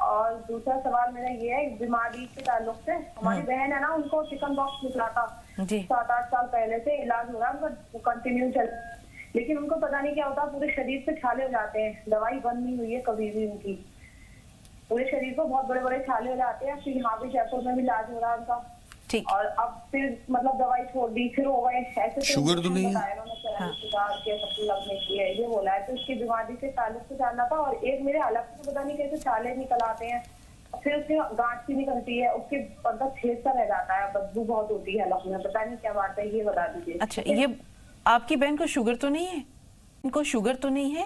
اور دوسرا سوال میرا یہ ہے بیماری کے تعلق سے. ہماری بہن ہے نا, ان کو چکن باکس نکلا تھا 7-8 سال پہلے سے, علاج ہو رہا ہے ان کا کنٹینیو چل, لیکن ان کو پتا نہیں کیا ہوتا, پورے شریر سے چھالے ہو جاتے ہیں. دوائی بند نہیں ہوئی ہے کبھی بھی ان کی, پورے شریر کو بہت بڑے بڑے چھالے ہو جاتے ہیں. پھر یہاں بھی جے پور میں بھی علاج ہو رہا ہے ان کا, اور اب پھر مطلب دوائی چھوڑ دی, پھر ہو گئے ایسے. شوگر تو نہیں ہے؟ لگنے کی ہے یہ بولا ہے, تو اس کی بیماری سے تعلق سے جاننا تھا. اور ایک میرے حلق سے پتا نہیں کیسے چھالے نکل آتے ہیں, پھر اس میں گانٹ سی نکلتی ہے, اس کے اندر چھید سا رہ جاتا ہے, بدبو بہت ہوتی ہے حلق میں, پتا نہیں کیا بات ہے, یہ بتا دیجیے. اچھا, یہ آپ کی بہن کو شوگر تو نہیں ہے؟ ان کو شوگر تو نہیں ہے؟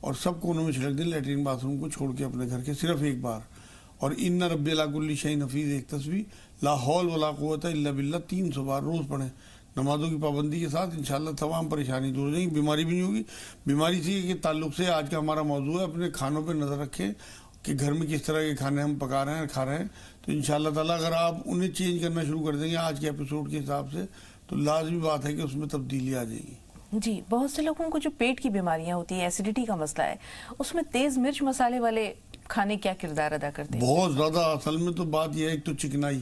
اور سب کونوں میں چھڑک دیں لیٹرین باتھ روم کو چھوڑ کے اپنے گھر کے صرف ایک بار. اور ان رب لا کل شیء حفیظ ایک تسبیح لا حول ولا قوت الا باللہ 300 بار روز پڑھیں نمازوں کی پابندی کے ساتھ. انشاءاللہ تمام پریشانی دور ہو جائیں گی, بیماری بھی نہیں ہوگی. بیماری سے کے تعلق سے آج کا ہمارا موضوع ہے اپنے کھانوں پہ نظر رکھیں کہ گھر میں کس طرح کے کھانے ہم پکا رہے ہیں کھا رہے ہیں. تو انشاءاللہ تعالیٰ اگر آپ انہیں چینج کرنا شروع کر دیں گے آج کے ایپیسوڈ کے حساب سے تو لازمی بات ہے کہ اس میں تبدیلی آ جائے گی. جی, بہت سے لوگوں کو جو پیٹ کی بیماریاں ہوتی ہیں, ایسیڈیٹی کا مسئلہ ہے, اس میں تیز مرچ مسالے والے کھانے کیا کردار ادا کرتے ہیں؟ بہت زیادہ. اصل میں تو بات یہ ہے ایک تو چکنائی,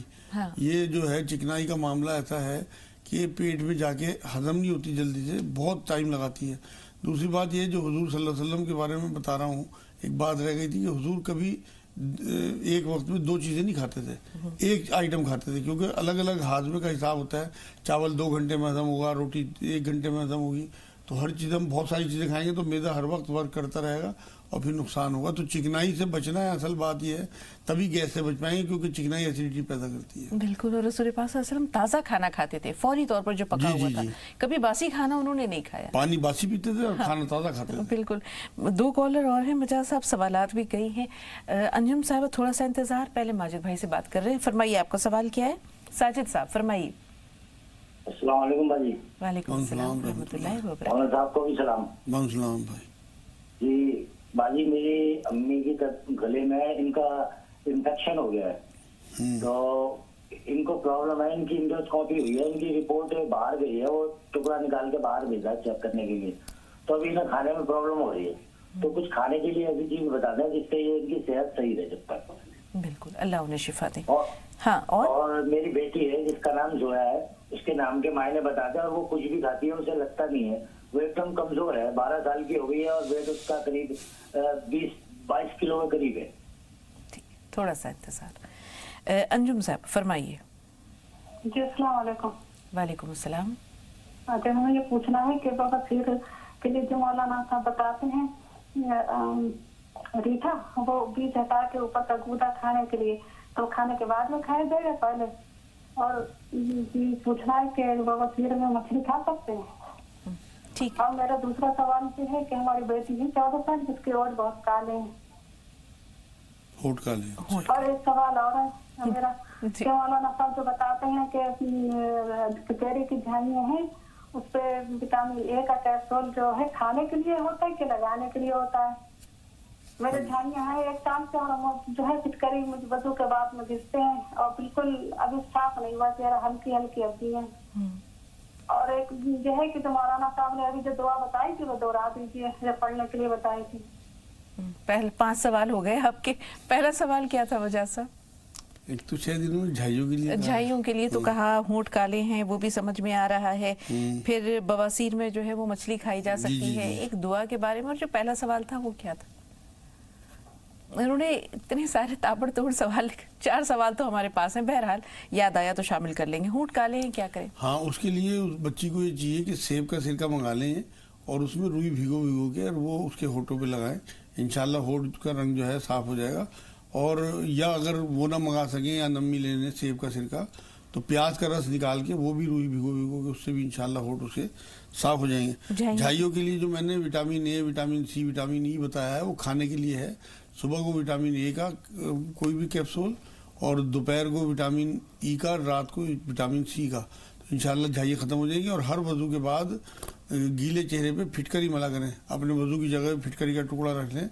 یہ جو ہے چکنائی کا معاملہ ایسا ہے کہ پیٹ میں جا کے ہضم نہیں ہوتی جلدی سے, بہت ٹائم لگاتی ہے. دوسری بات یہ جو حضور صلی اللہ علیہ وسلم کے بارے میں بتا رہا ہوں, ایک بات رہ گئی تھی کہ حضور کبھی ایک وقت میں 2 چیزیں نہیں کھاتے تھے, ایک آئٹم کھاتے تھے, کیونکہ الگ الگ ہاضمے کا حساب ہوتا ہے. چاول 2 گھنٹے میں ہضم ہوگا, روٹی 1 گھنٹے میں ہضم ہوگی, تو ہر چیز ہم بہت ساری چیزیں کھائیں گے تو معدہ ہر وقت ورک کرتا رہے گا اور پھر نقصان ہوگا. تو چکنائی سے بچنا ہے, اصل بات یہ ہے, تبھی گیس سے بچ پائیں گے کیونکہ چکنائی ایسیڈیٹی پیدا کرتی ہے. بالکل. اور رسول پاک صلی اللہ علیہ وسلم تازہ کھانا کھاتے تھے, فوری طور پر جو پکا ہوا تھا, کبھی باسی کھانا انہوں نے نہیں کھایا. پانی باسی پیتے تھے اور کھانا تازہ کھاتے تھے. بالکل. 2 کالر اور ہیں, مجاز صاحب سوالات بھی کئی ہیں. انجم صاحب تھوڑا سا انتظار, پہلے ماجد بھائی سے بات کر رہے ہیں. فرمائیے آپ کا سوال کیا ہے؟ ساجد صاحب فرمائیے. السلام علیکم بھائی. وعلیکم السلام ورحمۃ اللہ وبرکاتہ. مولانا صاحب کو بھی سلام. السلام بھائی. جی باجی, میری امی کی گلے میں ان کا انفیکشن ہو گیا ہے, تو ان کو پرابلم ہے, ان کی انڈوسکوپی ہوئی ہے, ان کی رپورٹ باہر گئی ہے, وہ ٹکڑا نکال کے باہر بھیجا چیک کرنے کے لیے, تو ابھی انہیں کھانے میں پرابلم ہو رہی ہے. تو کچھ کھانے کے لیے ایسی چیز بتا دیں جس سے یہ ان کی صحت صحیح رہے جب تک. بالکل, اللہ انہیں شفا دے. ہاں, اور میری بیٹی ہے جس کا نام زویا ہے, اس کے نام کے معنی بتاتے ہیں, اور وہ کچھ بھی کھاتی ہے اسے لگتا نہیں ہے, وہ ایک دم کمزور ہے, 12 سال کی ہو گئی ہے, اور ویٹ اس کا قریب 20-22 کلو کے قریب ہے. تھوڑا سا انتظار. انجم صاحب فرمائیے. جی السلام علیکم. وعلیکم السلام. اچھا, ہمیں یہ پوچھنا ہے کہ بابا پھر کے لیے جو مولانا صاحب بتاتے ہیں ریٹھا, وہ بیج ہٹا کے اوپر کا گودا کھانے کے لیے, تو کھانے کے بعد میں کھایا جائے گا پہلے؟ اور پوچھنا ہے کہ بابا پھر میں مچھلی کھا سکتے ہیں؟ ٹھیک. اور میرا دوسرا سوال یہ ہے کہ ہماری بیٹی ہے 14 سال, جس کے اور بہت کالے ہیں. ہوٹ کالے. اور ایک سوال اور ہے میرا کہ مولانا صاحب جو بتاتے ہیں کہ چہرے کی جھائیاں ہیں, اس پہ وٹامن اے کا کیپسول جو ہے کھانے کے لیے ہوتا ہے کہ لگانے کے لیے ہوتا ہے؟ میرے جھائیاں ہیں 1 سال سے, اور جو ہے پچکری وضو کے بعد میں گھستے ہیں, اور بالکل ابھی صاف نہیں ہوا چہرہ, ہلکی ہلکی ابھی ہیں. اور ایک یہ ہے کہ جو مولانا صاحب نے ابھی جو دعا بتائی تھی وہ دوہرا دیجیے, جو پڑھنے کے لیے بتائی تھی. پہلے 5 سوال ہو گئے آپ کے. پہلا سوال کیا تھا وجہ صاحب؟ ایک تو 6 دنوں میں جھائیوں کے لیے تو کہا, ہونٹ کالے ہیں وہ بھی سمجھ میں آ رہا ہے, پھر بواسیر میں جو ہے وہ مچھلی کھائی جا سکتی ہے. ایک دعا کے بارے میں, اور جو پہلا سوال تھا وہ کیا تھا؟ انہوں نے اتنے سارے تابڑ توڑ سوال, 4 سوال تو ہمارے پاس ہیں, بہرحال یاد آیا تو شامل کر لیں گے. ہونٹ کالے ہیں, کیا کریں؟ ہاں, اس کے لیے اس بچی کو یہ چاہیے کہ سیب کا سرکہ منگا لیں اور اس میں روئی بھگو کے, اور وہ اس کے ہونٹوں پہ لگائیں. انشاءاللہ ہونٹ کا رنگ جو ہے صاف ہو جائے گا. اور یا اگر وہ نہ منگا سکیں یا نمی لینے سیب کا سرکہ, تو پیاز کا رس نکال کے وہ بھی روئی بھگو کے, اس سے بھی انشاءاللہ ہونٹ اس کے صاف ہو جائیں گے. جھائیوں کے لیے جو میں نے vitamin A, vitamin C, vitamin E بتایا ہے وہ کھانے کے لیے ہے. صبح کو وٹامن اے کا کوئی بھی کیپسول, اور دوپہر کو وٹامن ای کا, رات کو وٹامن سی کا. تو انشاءاللہ جھائیاں ختم ہو جائیں گی. اور ہر وضو کے بعد گیلے چہرے پہ پھٹکری ملا کریں, اپنے وضو کی جگہ پھٹکری کا ٹکڑا رکھ لیں,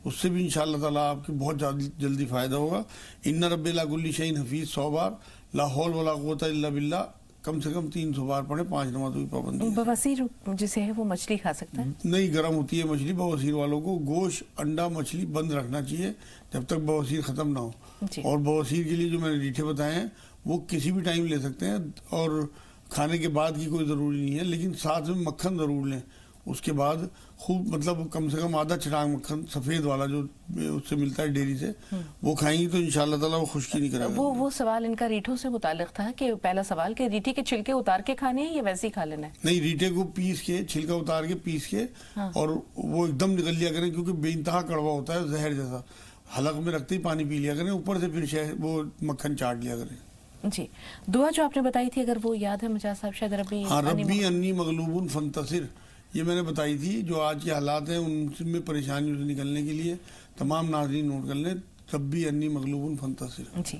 اس سے بھی انشاءاللہ تعالیٰ آپ کے بہت جلدی فائدہ ہوگا. ان رب لا کل شیء حفیظ 100 بار, لا حول ولا قوت الا باللہ کم سے کم 300 بار پڑھیں. 5 نمازوں کی پابندی. بواسیر جسے ہے وہ مچھلی کھا سکتا ہے؟ نہیں, گرم ہوتی ہے مچھلی. بواسیر والوں کو گوشت, انڈا, مچھلی بند رکھنا چاہیے جب تک بواسیر ختم نہ ہو. اور بواسیر کے لیے جو میں نے ریٹھے بتائے ہیں وہ کسی بھی ٹائم لے سکتے ہیں, اور کھانے کے بعد کی کوئی ضروری نہیں ہے, لیکن ساتھ میں مکھن ضرور لیں. اس کے بعد خوب, مطلب کم سے کم آدھا چھٹانگ مکھن سفید والا جو اس سے ملتا ہے ڈیری سے, وہ کھائیں گی تو انشاءاللہ تعالیٰ وہ خشکی نہیں کرے گا. وہ سوال ان کا ریٹھوں سے متعلق تھا کہ پہلا سوال کہ ریٹھے کے چھلکے اتار کے کھانے ہیں یا ویسے ہی کھا لینا ہے؟ نہیں, ریٹھے کو پیس کے, چھلکا اتار کے پیس کے, اور وہ ایک دم نکل لیا کریں, کیونکہ بے انتہا کڑوا ہوتا ہے, زہر جیسا. حلق میں رکھتے ہی پانی پی لیا کریں, اوپر سے پھر وہ مکھن چاٹ لیا کریں. جی, دعا جو آپ نے بتائی تھی اگر وہ یاد ہے مجاز صاحب شاید؟ ربی انی مغلوب فانتصر, یہ میں نے بتائی تھی. جو آج کے حالات ہیں ان میں پریشانیوں سے نکلنے کے لیے تمام ناظرین نوٹ کر لیں. ربی انی مغلوب فانتصر. جی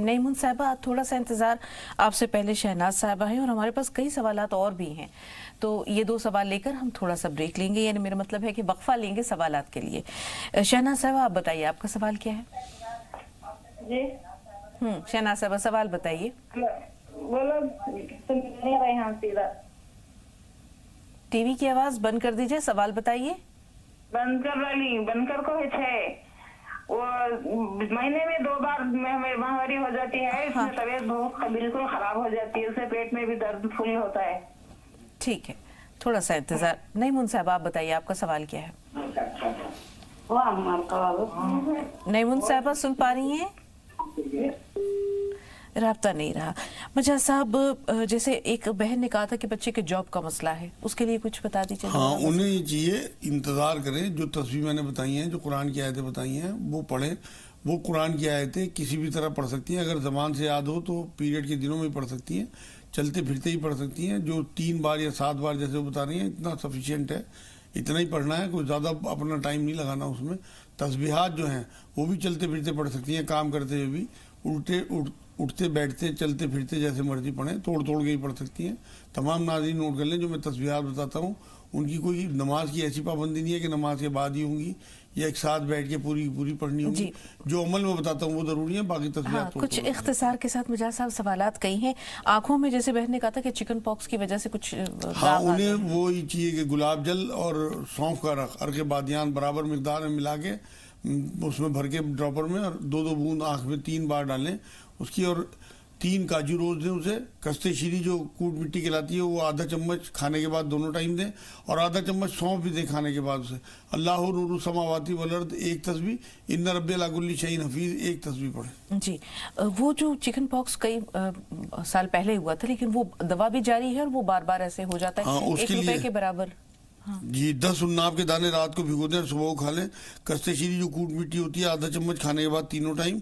نیمون صاحبہ تھوڑا سا انتظار. آپ سے پہلے شہناز صاحبہ ہیں اور ہمارے پاس کئی سوالات اور بھی ہیں, تو یہ 2 سوال لے کر ہم تھوڑا سا بریک لیں گے, یعنی میرا مطلب ہے کہ وقفہ لیں گے سوالات کے لیے. شہناز صاحبہ آپ بتائیے آپ کا سوال کیا ہے؟ جی شہناز صاحبہ سوال بتائیے. بولو سن نہیں رہے ہیں سیدھا. ٹی وی کی آواز بند کر دیجئے, سوال بتائیے. بند کر رہی بند کر کو ہے وہ مہینے میں 2 بار ماہواری ہو جاتی ہے, اس میں طبیعت بہت بالکل خراب ہو جاتی ہے, اس سے پیٹ میں بھی درد فل ہوتا ہے. ٹھیک ہے تھوڑا سا انتظار. نیمون صاحب آپ بتائیے آپ کا سوال کیا ہے؟ نیمون صاحبہ سن پا رہی ہیں؟ رابطہ نہیں رہا. مجاز صاحب جیسے ایک بہن نے کہا تھا کہ بچے کے جاب کا مسئلہ ہے, اس کے لیے کچھ بتا دیجیے. ہاں انہیں یہ چاہیے انتظار کریں. جو تصویر میں نے بتائی ہیں, جو قرآن کی آیتیں بتائی ہیں وہ پڑھیں. وہ قرآن کی آیتیں کسی بھی طرح پڑھ سکتی ہیں. اگر زبان سے یاد ہو تو پیریڈ کے دنوں میں پڑھ سکتی ہیں, چلتے پھرتے ہی پڑھ سکتی ہیں. جو 3 بار یا 7 بار جیسے وہ بتا رہی ہیں اتنا سفیشینٹ ہے, اتنا ہی پڑھنا ہے, کوئی زیادہ اپنا ٹائم نہیں لگانا اس میں. تسبیحات جو ہیں وہ بھی چلتے پھرتے پڑھ سکتی ہیں, کام کرتے ہوئے بھی, اٹھتے بیٹھتے چلتے پھرتے جیسے مرضی پڑھیں, توڑ کے ہی پڑھ سکتی ہیں. تمام ناظرین نوٹ کر لیں جو میں تسبیحات بتاتا ہوں ان کی کوئی نماز کی ایسی پابندی نہیں ہے کہ نماز کے بعد ہی ہوں گی یا ایک ساتھ بیٹھ کے پوری پڑھنی ہوگی. جو عمل میں بتاتا ہوں وہ ضروری ہے, باقی تسبیحات کچھ اختصار کے ساتھ. مجاز صاحب سوالات کئی ہیں. آنکھوں میں جیسے بہن نے کہا تھا کہ چکن پاکس کی وجہ سے کچھ انہیں وہی چاہیے کہ گلاب جل اور سونف کا عرق بادیان برابر مقدار میں ملا کے اس میں بھر کے ڈراپر میں, اور 2 بوند آنکھ میں 3 بار ڈالیں اس کی, اور 3 کاجو روز دیں اسے. کستے شیری جو کوٹ مٹی کہلاتی ہے وہ آدھا چمچ کھانے کے بعد دونوں ٹائم دیں, اور آدھا چمچ سونف بھی دیں کھانے کے بعد اسے. اللہ نور السماواتی والارض ایک تسبیح, ان رب علی کل شیء حفیظ ایک تسبیح پڑھیں. جی وہ جو چکن پاکس کئی سال پہلے ہوا تھا لیکن وہ دوا بھی جاری ہے اور وہ بار بار ایسے ہو جاتا ہے, 1 روپے کے برابر. جی 10 اناب کے دانے رات کو بھگو دیں اور صبح کو کھا لیں. کستے شیری جو کوٹ مٹی ہوتی ہے آدھا چمچ کھانے کے بعد تینوں ٹائم.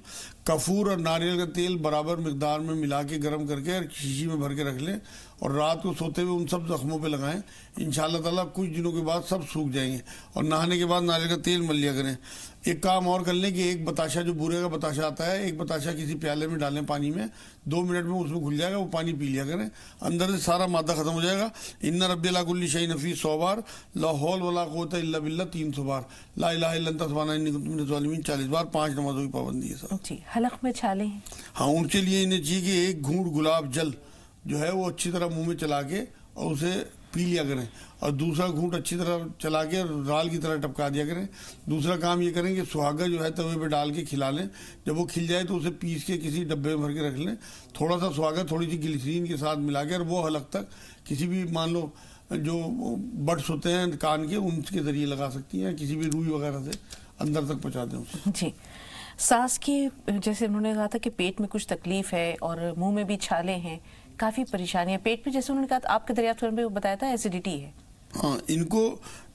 کفور اور ناریل کا تیل برابر مقدار میں ملا کے گرم کر کے شیشی میں بھر کے رکھ لیں, اور رات کو سوتے ہوئے ان سب زخموں پہ لگائیں. انشاءاللہ تعالیٰ کچھ دنوں کے بعد سب سوکھ جائیں گے. اور نہانے کے بعد ناریل کا تیل مل لیا کریں. ایک کام اور کر لیں کہ ایک بتاشا جو بورے کا بتاشا آتا ہے, ایک بتاشا کسی پیالے میں ڈالیں پانی میں, 2 منٹ میں اس میں گھل جائے گا, وہ پانی پی لیا کریں, اندر سے سارا مادہ ختم ہو جائے گا. ان رب علی کل شیء حفیظ 100 بار, لا حول ولا قوت الا باللہ 300 بار, لا الہ الا انت سبحانک انی کنت من الظالمین 40 بار. 5 نمازوں کی پابندی ہے سر. جی حلق میں چھالے ہیں. ہاں ان کے لیے انہیں چاہیے کہ 1 گھونٹ گلاب جل جو ہے وہ اچھی طرح منہ میں چلا کے اور اسے پی لیا کریں, اور دوسرا گھونٹ اچھی طرح چلا کے رال کی طرح ٹپکا دیا کریں. دوسرا کام یہ کریں کہ سہاگا جو ہے توے پہ ڈال کے کھلا لیں. جب وہ کھل جائے تو اسے پیس کے کسی ڈبے میں بھر کے رکھ لیں. تھوڑا سا سہاگا تھوڑی سی گلیسرین کے ساتھ ملا کے, اور وہ حلق تک کسی بھی مان لو جو بڈس ہوتے ہیں کان کے ان کے ذریعے لگا سکتی ہیں, کسی بھی روئی وغیرہ سے اندر تک پہنچا دیں اسے. جی سانس کی جیسے انہوں نے کہا تھا کہ پیٹ میں کچھ تکلیف ہے اور منہ میں بھی چھالے ہیں, کافی پریشانیاں پیٹ میں, جیسے انہوں نے کہا آپ کے دریافت کرنے میں بتایا تھا ایسیڈیٹی ہے. ہاں ان کو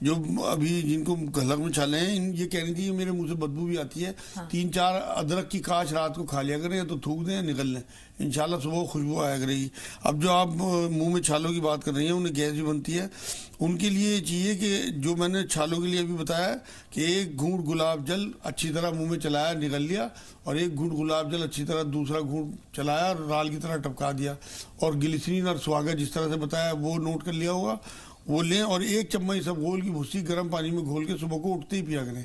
جو ابھی جن کو حلق میں چھالے ہیں یہ کہہ رہی تھی میرے منہ سے بدبو بھی آتی ہے, 3-4 ادرک کی کاش رات کو کھا لیا کریں, یا تو تھوک دیں یا نگل لیں, انشاءاللہ صبح خوشبو آیا کرے گی. اب جو آپ منہ میں چھالوں کی بات کر رہی ہیں انہیں گیس بھی بنتی ہے, ان کے لیے یہ چاہیے کہ جو میں نے چھالوں کے لیے ابھی بتایا کہ 1 گھونٹ گلاب جل اچھی طرح منہ میں چلایا نگل لیا, اور 1 گھونٹ گلاب جل اچھی طرح دوسرا گھونٹ چلایا اور رال کی طرح ٹپکا دیا, اور گلیسرین اور سہاگا جس طرح سے بتایا وہ نوٹ کر لیا ہوگا وہ لیں, اور 1 چمچ سب گھول کی بھوسی گرم پانی میں گھول کے صبح کو اٹھتے ہی پیا کریں.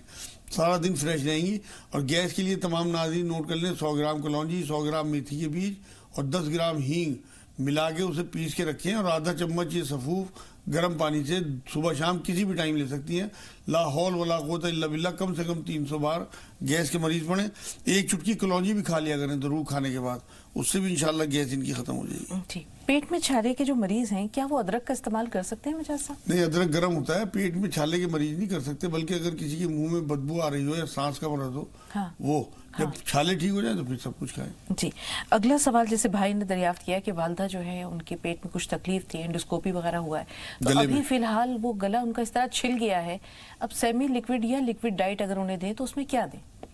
سارا دن فریش رہیں گی. اور گیس کے لیے تمام ناظرین نوٹ کر لیں 100 گرام کلونجی, 100 گرام میتھی کے بیج اور 10 گرام ہینگ ملا کے اسے پیس کے رکھیں, اور آدھا چمچ یہ سفوف گرم پانی سے صبح شام کسی بھی ٹائم لے سکتی ہیں. لا حول ولا قوت الا باللہ کم سے کم 300 بار گیس کے مریض پڑھیں. 1 چٹکی کلونجی بھی کھا لیا کریں ضرور کھانے کے بعد, اس سے بھی انشاءاللہ گیس ان کی ختم ہو جائے گی. جی پیٹ میں چھالے کے جو مریض ہیں کیا وہ ادرک کا استعمال کر سکتے ہیں مجاز صاحب؟ نہیں, ادرک گرم ہوتا ہے, پیٹ میں چھالے کے مریض نہیں کر سکتے, بلکہ اگر کسی کے منہ میں بدبو آ رہی ہو یا سانس کا مرض ہو وہ جب چھالے ٹھیک ہو جائیں تو پھر سب کچھ کھائیں. جی اگلا سوال جیسے بھائی نے دریافت کیا کہ والدہ جو ہے ان کے پیٹ میں کچھ تکلیف تھی, انڈوسکوپی وغیرہ ہوا ہے, تو ابھی فی الحال وہ گلا ان کا اس طرح چھل گیا ہے, اب سیمی لیکوڈ یا لیکوڈ ڈائٹ اگر انہیں دیں تو اس میں کیا دیں؟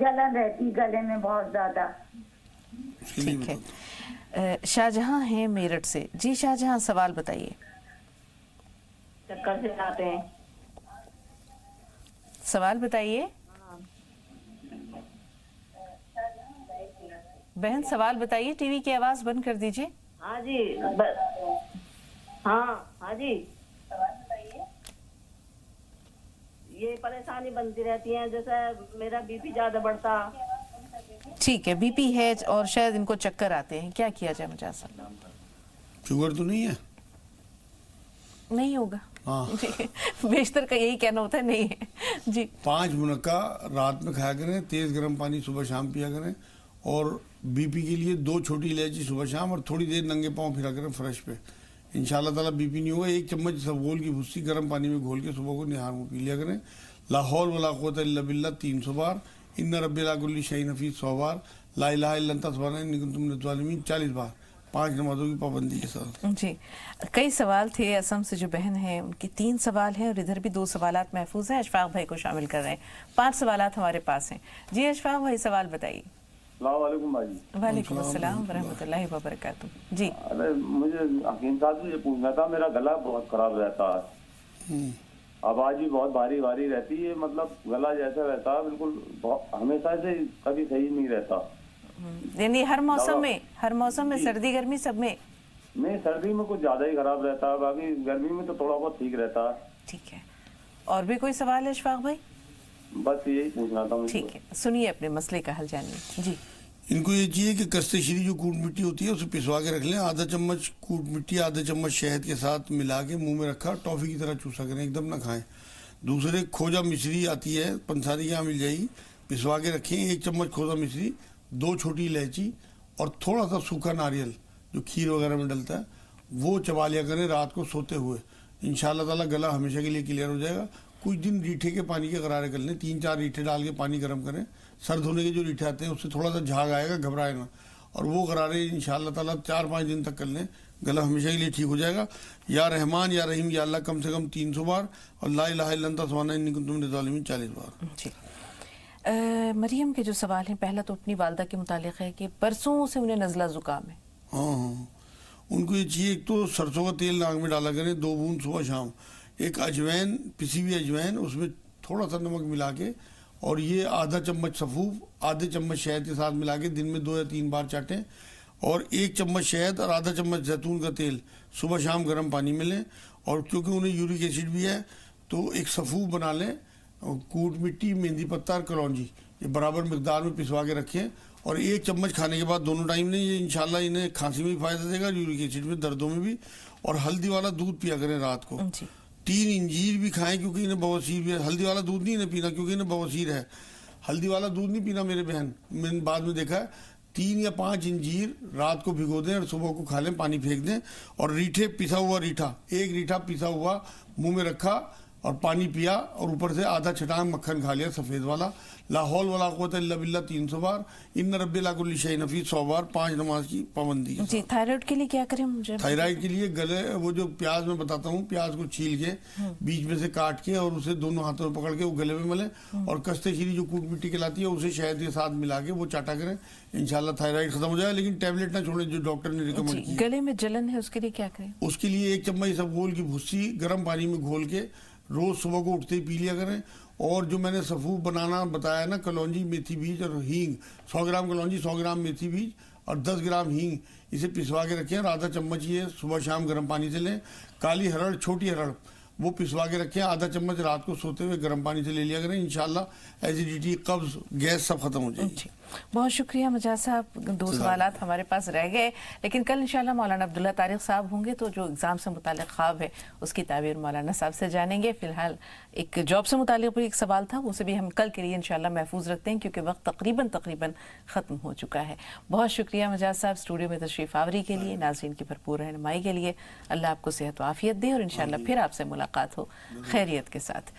جلن رہتی گلے میں بہت زیادہ. ٹھیک ہے. شاہجہاں ہیں میرٹھ سے. جی شاہجہاں سوال بتائیے. چکر سے آتے ہیں. سوال بتائیے بہن, سوال بتائیے. ٹی وی کی آواز بند کر دیجیے. ہاں جی ہاں جی یہ پریشانی بنتی رہتی ہے, جیسے میرا بی پی زیادہ بڑھتا. ٹھیک ہے, بی پی ہے اور شاید ان کو چکر آتے ہیں, کیا کیا جائے مجاز صاحب؟ شوگر تو نہیں ہے؟ نہیں ہوگا. ہاں بیشتر کا یہی کہنا ہوتا ہے نہیں ہے. جی 5 منقع رات میں کھایا کریں, تیز گرم پانی صبح شام پیا کریں, اور بی پی کے لیے 2 چھوٹی الائچی صبح شام, اور تھوڑی دیر ننگے پاؤں پھرا کریں فرش پہ. انشاءاللہ تعالیٰ بی پی نہیں ہوگا. 1 چمچ سبگول کی بھسی گرم پانی میں گھول کے صبح کو نہار میں پی لیا کریں. لا حول ولا قوت الا باللہ 300 بار. ان رب لا کل شیء حفیظ 100 بار. لا الہ الا انت سبحانک انی کنت من الظالمین 40 بار. 5 نمازوں کی پابندی کے ساتھ. جی کئی سوال تھے. اسم سے جو بہن ہیں ان کی 3 سوال ہیں, اور ادھر بھی 2 سوالات محفوظ ہیں. اشفاق بھائی کو شامل کر رہے ہیں. 5 سوالات ہمارے پاس ہیں. جی اشفاق بھائی سوال بتائیے. السلام علیکم بھائی. وعلیکم السلام ورحمۃ اللہ وبرکاتہ. جی مجھے حکیم صاحب سے یہ پوچھنا تھا, میرا گلا بہت خراب رہتا ہے, آواز بھی بہت بھاری بھاری رہتی ہے, مطلب گلا جیسا رہتا ہے بالکل ہمیشہ سے کبھی صحیح نہیں رہتا. یعنی ہر موسم میں سردی گرمی سب میں؟ نہیں, سردی میں کچھ زیادہ ہی خراب رہتا ہے, باقی گرمی میں تو تھوڑا بہت ٹھیک رہتا ہے. ٹھیک ہے, اور بھی کوئی سوال ہے اشفاق بھائی؟ بس یہی پوچھنا تھا. ٹھیک ہے, سنیے اپنے مسئلے کا حل جانیے. جی ان کو یہ چاہیے کہ کستے شری جو کوٹ مٹی ہوتی ہے اسے پسوا کے رکھ لیں. آدھا چمچ کوٹ مٹی آدھا چمچ شہد کے ساتھ ملا کے منہ میں رکھا, ٹافی کی طرح چوسا کریں, ایک دم نہ کھائیں. دوسرے کھوجا مصری آتی ہے, پنساری کے یہاں مل جائے گی, پسوا کے رکھیں. 1 چمچ کھوجا مصری, 2 چھوٹی الائچی اور تھوڑا سا سوکھا ناریل جو کھیر وغیرہ میں ڈلتا ہے, وہ چبا لیا کریں رات کو سوتے ہوئے. انشاءاللہ تعالیٰ گلا ہمیشہ کے لیے کلیئر ہو جائے گا. کچھ دن ریٹھے کے پانی کے غرارے کر لیں. 3-4 ریٹھے ڈال کے پانی گرم کریں. سرد ہونے کے جو ریٹھے آتے ہیں اس سے تھوڑا سا جھاگ آئے گا, گھبرائے نا, اور وہ غرارے انشاءاللہ تعالیٰ 4-5 دن تک کر لیں. گلا ہمیشہ کے لیے ٹھیک ہو جائے گا. یا رحمان یا رحیم یا اللہ کم سے کم 300 بار, اور لا الہ الا انت سبحانک انی کنت من الظالمین 40 بار. جی مریم کے جو سوال ہیں, پہلا تو اپنی والدہ کے متعلق ہے کہ برسوں سے انہیں نزلہ زکام ہے. ہاں ان کو یہ چاہیے, ایک تو سرسوں کا تیل ناک میں ڈالا کریں 2 بوند صبح شام. ایک اجوین, پسی ہوئی اجوین, اس میں تھوڑا سا نمک ملا کے, اور یہ آدھا چمچ سفوف آدھے چمچ شہد کے ساتھ ملا کے دن میں 2 یا 3 بار چاٹیں. اور 1 چمچ شہد اور آدھا چمچ زیتون کا تیل صبح شام گرم پانی میں لیں. اور کیونکہ انہیں یورک ایسڈ بھی ہے تو ایک سفوف بنا لیں, کوٹ مٹی, مہندی پتہ اور کلونجی یہ برابر مقدار میں پسوا کے رکھیں. اور 1 چمچ کھانے کے بعد دونوں ٹائم لیں. یہ انشاءاللہ انہیں کھانسی میں بھی فائدہ دے گا, یورک ایسڈ میں, دردوں میں بھی. اور ہلدی والا دودھ پیا کریں رات کو. 3 انجیر بھی کھائیں کیونکہ انہیں بواسیر بھی ہے. ہلدی والا دودھ نہیں انہیں پینا کیونکہ انہیں بواسیر ہے. ہلدی والا دودھ نہیں پینا میرے بہن, میں نے بعد میں دیکھا ہے. 3 یا 5 انجیر رات کو بھگو دیں اور صبح کو کھا لیں, پانی پھینک دیں. اور ریٹھے, پسا ہوا ریٹھا, 1 ریٹھا پسا ہوا منہ میں رکھا اور پانی پیا, اور اوپر سے آدھا چھٹان مکھن کھا لیا سفید والا. لا حول ولا قوت الا باللہ 300 بار. ان رب لا کل شیء حفیظ 100 بار. 5 نماز کی پابندی. جی تھائرائیڈ کے لیے کیا کریں مجھے؟ تھائرائیڈ کے لیے گلے, وہ جو پیاز میں بتاتا ہوں, پیاز کو چھیل کے بیچ میں سے کاٹ کے اور اسے دونوں ہاتھوں میں پکڑ کے وہ گلے میں ملیں, اور کستے شیری جو کوٹ مٹی کہلاتی ہے اسے شہد کے ساتھ ملا کے وہ چاٹا کریں. انشاءاللہ تھائرائیڈ ختم ہو جائے. لیکن ٹیبلٹ نہ چھوڑیں جو ڈاکٹر نے ریکمنڈ کی. گلے میں جلن ہے, اس کے لیے کیا کریں؟ اس کے لیے 1 چمچ اسبگول کی بھسی گرم پانی میں گھول کے روز صبح کو اٹھتے ہی پی لیا کریں. اور جو میں نے سفوف بنانا بتایا نا, کلونجی, میتھی بیج اور ہینگ, 100 گرام کلونجی, 100 گرام میتھی بیج اور 10 گرام ہینگ, اسے پسوا کے رکھیں. اور آدھا چمچ یہ صبح شام گرم پانی سے لیں. کالی ہرڑ, چھوٹی ہرڑ, وہ پسوا کے رکھیں. آدھا چمچ رات کو سوتے ہوئے گرم پانی سے لے لیا کریں. انشاءاللہ ایسیڈیٹی, قبض, گیس سب ختم ہو جائے گی. بہت شکریہ مجاز صاحب. 2 سوالات ہمارے پاس رہ گئے, لیکن کل انشاءاللہ مولانا عبداللہ طارق صاحب ہوں گے تو جو ایگزام سے متعلق خواب ہے اس کی تعبیر مولانا صاحب سے جانیں گے. فی الحال ایک جاب سے متعلق بھی ایک سوال تھا, اسے بھی ہم کل کے لیے انشاءاللہ محفوظ رکھتے ہیں کیونکہ وقت تقریباً ختم ہو چکا ہے. بہت شکریہ مجاز صاحب اسٹوڈیو میں تشریف آوری کے لیے, ناظرین کی بھرپور رہنمائی کے لیے. اللہ آپ کو صحت و عافیت دے, اور انشاءاللہ پھر آپ سے ملاقات ہو خیریت کے ساتھ.